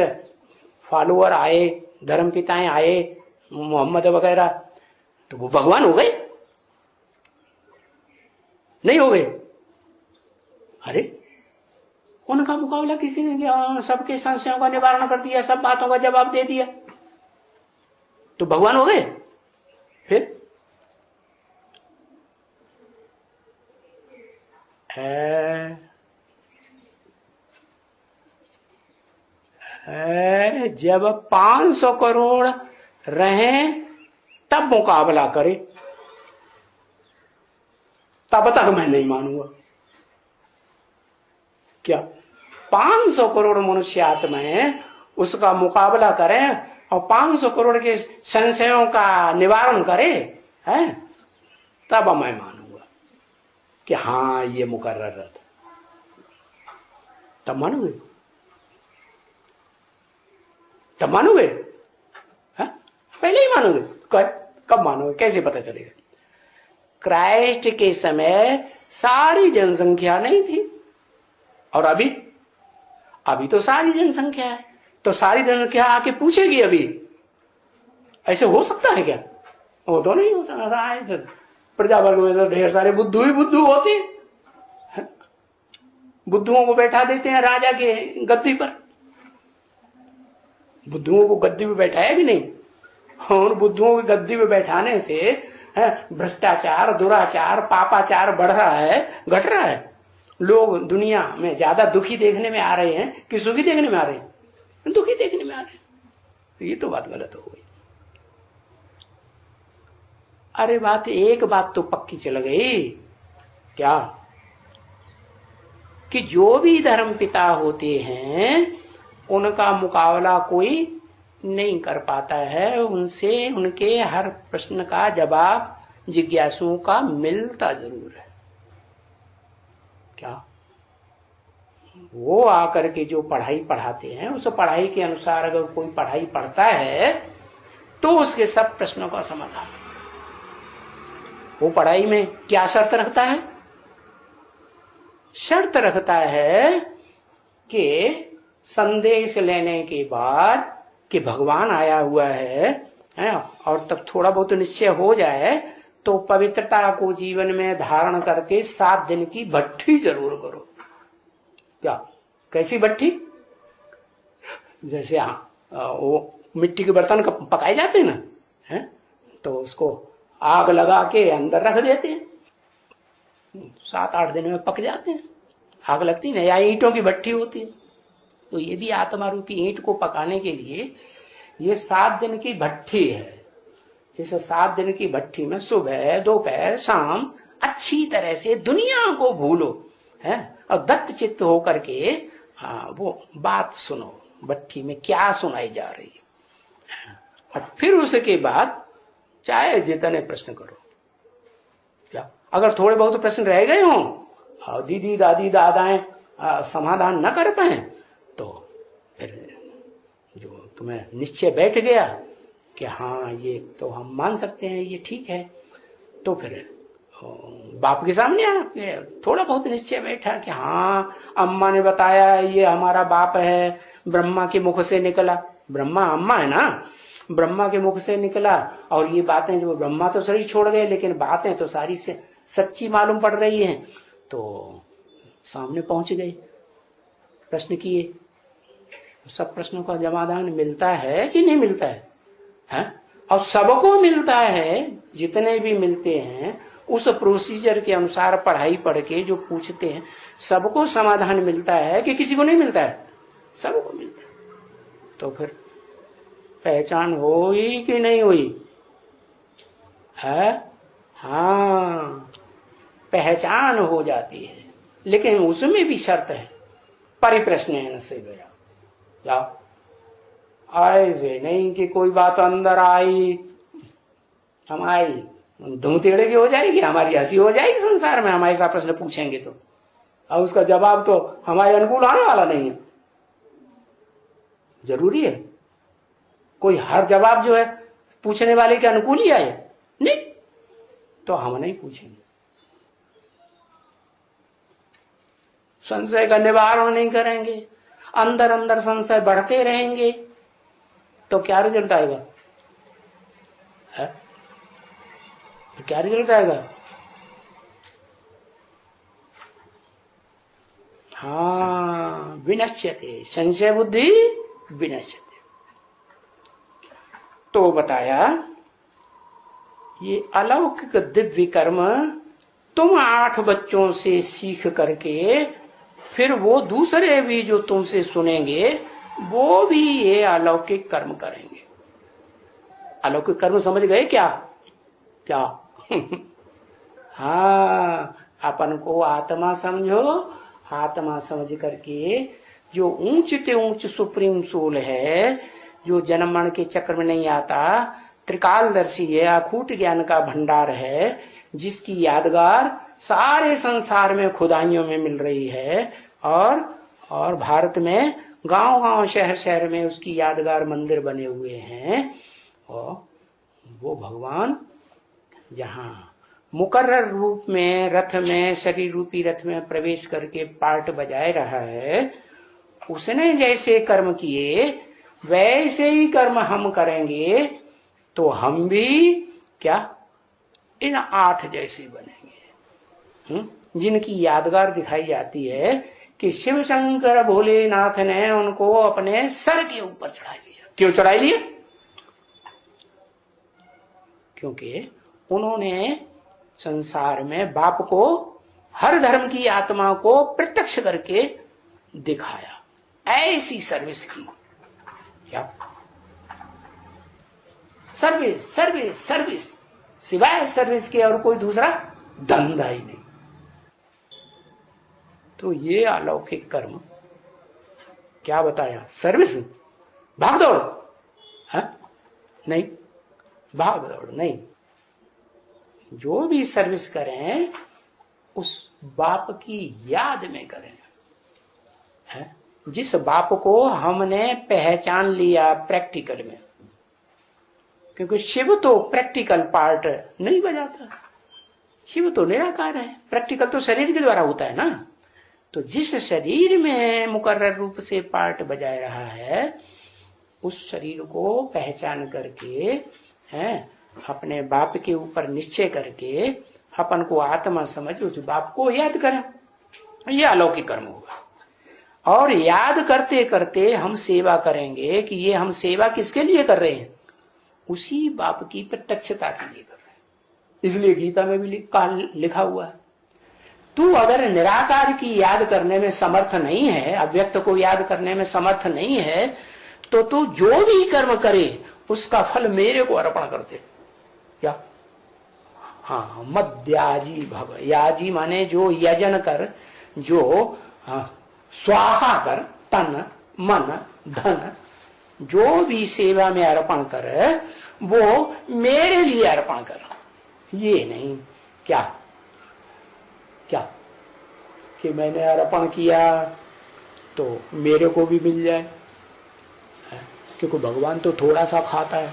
फॉलोअर आए, धर्म पिताएं आए, मोहम्मद वगैरह, तो वो भगवान हो गए? नहीं हो गए। अरे उनका मुकाबला किसी ने किया, सबके संशयों का निवारण कर दिया, सब बातों का जवाब दे दिया, तो भगवान हो गए? फिर जब 500 करोड़ रहें तब मुकाबला करे, तब तक मैं नहीं मानूंगा। क्या 500 करोड़ मनुष्य आत्माएं उसका मुकाबला करें और 500 करोड़ के संशयों का निवारण करे, है, तब मैं मानूंगा कि हाँ ये मुकर्रर था। तब मानोगे? तब मानोगे? पहले ही मानोगे? कब मानोगे? कैसे पता चलेगा? क्राइस्ट के समय सारी जनसंख्या नहीं थी, और अभी तो सारी जनसंख्या है, तो सारी जनसंख्या आके पूछेगी अभी? ऐसे हो सकता है क्या? वो तो नहीं हो सकता है। प्रजावर्ग में तो ढेर सारे बुद्धू ही बुद्धू होते हैं, बुद्धुओं को बैठा देते हैं राजा के गद्दी पर। बुद्धुओं को गद्दी पे बैठाया भी नहीं, और बुद्धुओं की गद्दी पे बैठाने से भ्रष्टाचार, दुराचार, पापाचार बढ़ रहा है, घट रहा है। लोग दुनिया में ज्यादा दुखी देखने में आ रहे हैं कि सुखी देखने में आ रहे हैं? दुखी देखने में आ रहे हैं। ये तो बात गलत हो गई। अरे एक बात तो पक्की चल गई। क्या? कि जो भी धर्म पिता होते हैं उनका मुकाबला कोई नहीं कर पाता है, उनसे उनके हर प्रश्न का जवाब जिज्ञासुओं का मिलता जरूर है। क्या? वो आकर के जो पढ़ाई पढ़ाते हैं, उस पढ़ाई के अनुसार अगर कोई पढ़ाई पढ़ता है तो उसके सब प्रश्नों का समाधान। वो पढ़ाई में क्या शर्त रखता है? शर्त रखता है कि संदेश लेने के बाद कि भगवान आया हुआ है, और तब थोड़ा बहुत निश्चय हो जाए तो पवित्रता को जीवन में धारण करके 7 दिन की भट्ठी जरूर करो। क्या? कैसी भट्ठी? जैसे वो मिट्टी के बर्तन पकाए जाते हैं ना, है, तो उसको आग लगा के अंदर रख देते हैं, 7-8 दिन में पक जाते हैं। आग लगती है ना, या ईंटों की भट्ठी होती है। तो ये भी आत्मा रूपी ईंट को पकाने के लिए ये 7 दिन की भट्ठी है। इस 7 दिन की भट्ठी में सुबह, दोपहर, शाम अच्छी तरह से दुनिया को भूलो, है, और दत्त चित्त होकर के वो बात सुनो, भट्ठी में क्या सुनाई जा रही है, और फिर उसके बाद चाहे जितने प्रश्न करो। क्या? अगर थोड़े बहुत प्रश्न रह गए हों, दीदी दादी दादाएं समाधान न कर पाए, तो फिर जो तुम्हें निश्चय बैठ गया कि हाँ ये तो हम मान सकते हैं, ये ठीक है, तो फिर बाप के सामने आया, थोड़ा बहुत निश्चय बैठा कि हाँ अम्मा ने बताया ये हमारा बाप है, ब्रह्मा के मुख से निकला। ब्रह्मा अम्मा है ना, ब्रह्मा के मुख से निकला, और ये बातें जो ब्रह्मा तो शरीर छोड़ गए लेकिन बातें तो सारी से सच्ची मालूम पड़ रही हैं। तो सामने पहुंच गए, प्रश्न किए, सब प्रश्नों का समाधान मिलता है कि नहीं मिलता है? और सबको मिलता है, जितने भी मिलते हैं उस प्रोसीजर के अनुसार पढ़ाई पढ़ के जो पूछते हैं सबको समाधान मिलता है कि किसी को नहीं मिलता है? सबको मिलता है। तो फिर पहचान हुई कि नहीं हुई है? हाँ, पहचान हो जाती है। लेकिन उसमें भी शर्त है, परिप्रश्न से गया जाओ, ऐसे नहीं कि कोई बात अंदर आई, हम आई धूम टेढ़े की हो जाएगी, हमारी हंसी हो जाएगी संसार में, हम ऐसा प्रश्न पूछेंगे तो, और उसका जवाब तो हमारे अनुकूल आने वाला नहीं है। जरूरी है कोई हर जवाब जो है पूछने वाले के अनुकूल ही आए? नहीं, तो हम नहीं पूछेंगे। संशय का निवारण नहीं करेंगे, अंदर अंदर संशय बढ़ते रहेंगे, तो क्या रिजल्ट आएगा? है? तो क्या रिजल्ट आएगा? हाँ, विनश्यते, संशय बुद्धि विनश्यते। तो बताया ये अलौकिक दिव्य कर्म तुम 8 बच्चों से सीख करके फिर वो दूसरे भी जो तुमसे सुनेंगे वो भी ये अलौकिक कर्म करेंगे। अलौकिक कर्म समझ गए क्या? क्या? हाँ, अपन को आत्मा समझो, आत्मा समझ करके जो ऊंच ते ऊंच सुप्रीम सोल है, जो जन्म मरण के चक्र में नहीं आता, त्रिकालदर्शी है, अखूट ज्ञान का भंडार है, जिसकी यादगार सारे संसार में खुदाइयों में मिल रही है, और भारत में गांव गांव शहर शहर में उसकी यादगार मंदिर बने हुए हैं। और वो भगवान जहां मुकर्रर रूप में रथ में, शरीर रूपी रथ में प्रवेश करके पार्ट बजाए रहा है, उसने जैसे कर्म किए वैसे ही कर्म हम करेंगे तो हम भी क्या इन 8 जैसे बनेंगे, जिनकी यादगार दिखाई जाती है कि शिव शंकर भोलेनाथ ने उनको अपने सर के ऊपर चढ़ा लिया। क्यों चढ़ा लिया? क्योंकि उन्होंने संसार में बाप को, हर धर्म की आत्मा को प्रत्यक्ष करके दिखाया। ऐसी सर्विस की, क्या सर्विस सर्विस सर्विस, सिवाय सर्विस के और कोई दूसरा धंधा ही नहीं। तो ये अलौकिक कर्म क्या बताया? सर्विस, भाग दौड़ है? नहीं, भाग दौड़ नहीं। जो भी सर्विस करें उस बाप की याद में करें, है? जिस बाप को हमने पहचान लिया प्रैक्टिकल में, क्योंकि शिव तो प्रैक्टिकल पार्ट नहीं बजाता, शिव तो निराकार है, प्रैक्टिकल तो शरीर के द्वारा होता है ना। तो जिस शरीर में मुकर्रर रूप से पार्ट बजा रहा है, उस शरीर को पहचान करके, हैं, अपने बाप के ऊपर निश्चय करके अपन को आत्मा समझ उस बाप को याद करें, ये अलौकिक कर्म होगा। और याद करते करते हम सेवा करेंगे कि ये हम सेवा किसके लिए कर रहे हैं? उसी बाप की प्रत्यक्षता के लिए कर रहे हैं। इसलिए गीता में भी लिखा हुआ है, तू अगर निराकार की याद करने में समर्थ नहीं है, अव्यक्त को याद करने में समर्थ नहीं है, तो तू जो भी कर्म करे उसका फल मेरे को अर्पण कर दे। क्या? हाँ, मद्याजी भव। याजी माने जो यजन कर, जो स्वाहा कर, तन मन धन जो भी सेवा में अर्पण कर वो मेरे लिए अर्पण कर। ये नहीं क्या क्या कि मैंने अर्पण किया तो मेरे को भी मिल जाए, क्योंकि भगवान तो थोड़ा सा खाता है।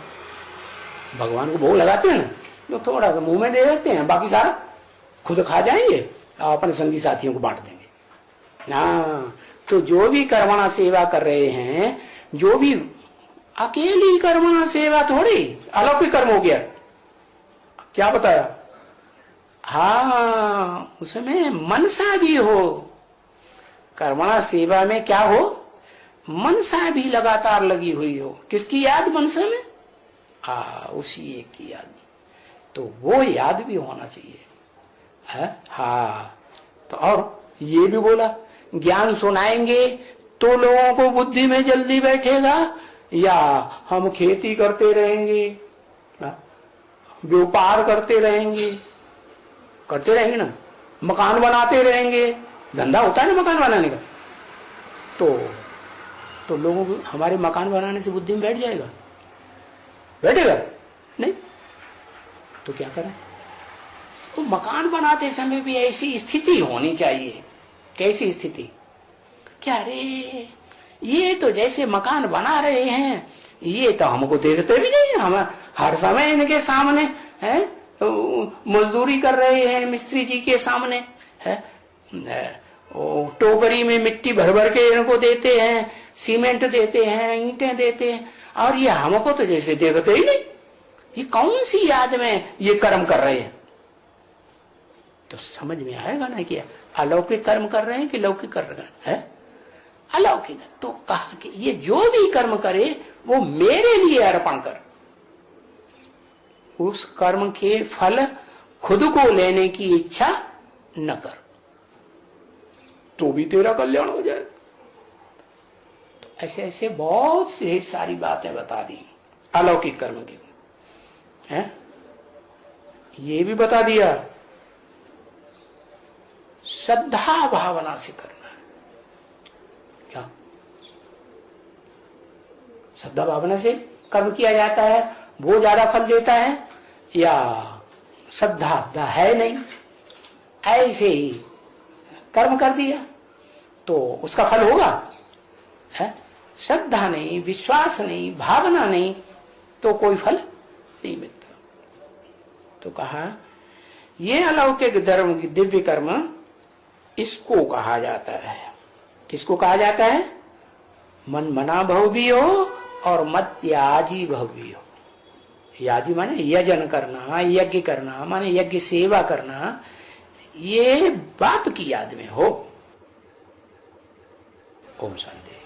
भगवान को भोग लगाते हैं ना, जो थोड़ा सा मुंह में दे देते हैं, बाकी सारा खुद खा जाएंगे और अपने संगी साथियों को बांट देंगे। हाँ, तो जो भी कर्मणा सेवा कर रहे हैं, जो भी अकेली कर्मणा सेवा थोड़ी अलौकिक कर्म हो गया। क्या बताया? हाँ, उसमें मनसा भी हो। कर्मणा सेवा में क्या हो? मनसा भी लगातार लगी हुई हो। किसकी याद मनसा में? उसी एक की याद। तो वो याद भी होना चाहिए है। हाँ, तो और ये भी बोला ज्ञान सुनाएंगे तो लोगों को बुद्धि में जल्दी बैठेगा, या हम खेती करते रहेंगे, व्यापार करते रहेंगे ना, मकान बनाते रहेंगे, धंधा होता है ना मकान बनाने का, तो लोगों को हमारे मकान बनाने से बुद्धि में बैठ जाएगा? बैठेगा नहीं। तो क्या करें? तो मकान बनाते समय भी ऐसी स्थिति होनी चाहिए। कैसी स्थिति? क्या अरे ये तो जैसे मकान बना रहे हैं, ये तो हमको देखते भी नहीं, हम हर समय इनके सामने है, मजदूरी कर रहे हैं मिस्त्री जी के सामने है, टोकरी में मिट्टी भर भर के इनको देते हैं, सीमेंट देते हैं, ईंटें देते हैं, और ये हमको तो जैसे देखते ही नहीं। ये कौन सी याद में ये कर्म कर रहे हैं? तो समझ में आएगा ना कि अलौकिक कर्म कर रहे हैं कि लौकिक कर रहे हैं? अलौकिक। तो कहा कि ये जो भी कर्म करे वो मेरे लिए अर्पण कर, उस कर्म के फल खुद को लेने की इच्छा न कर, तो भी तेरा कल्याण हो जाए। तो ऐसे ऐसे बहुत सी सारी बातें बता दी अलौकिक कर्म की है। ये भी बता दिया श्रद्धा भावना से करना है। क्या श्रद्धा भावना से कर्म किया जाता है वो ज्यादा फल देता है, या श्रद्धा है नहीं ऐसे ही कर्म कर दिया तो उसका फल होगा? है श्रद्धा नहीं, विश्वास नहीं, भावना नहीं, तो कोई फल नहीं मिलता। तो कहा ये अलौकिक धर्म की दिव्य कर्म, इसको कहा जाता है। किसको कहा जाता है? मन मना भव भी हो और मत याजी भव भी हो। याजी माने यजन करना, यज्ञ करना माने यज्ञ सेवा करना, ये बाप की याद में हो। ओम शांति।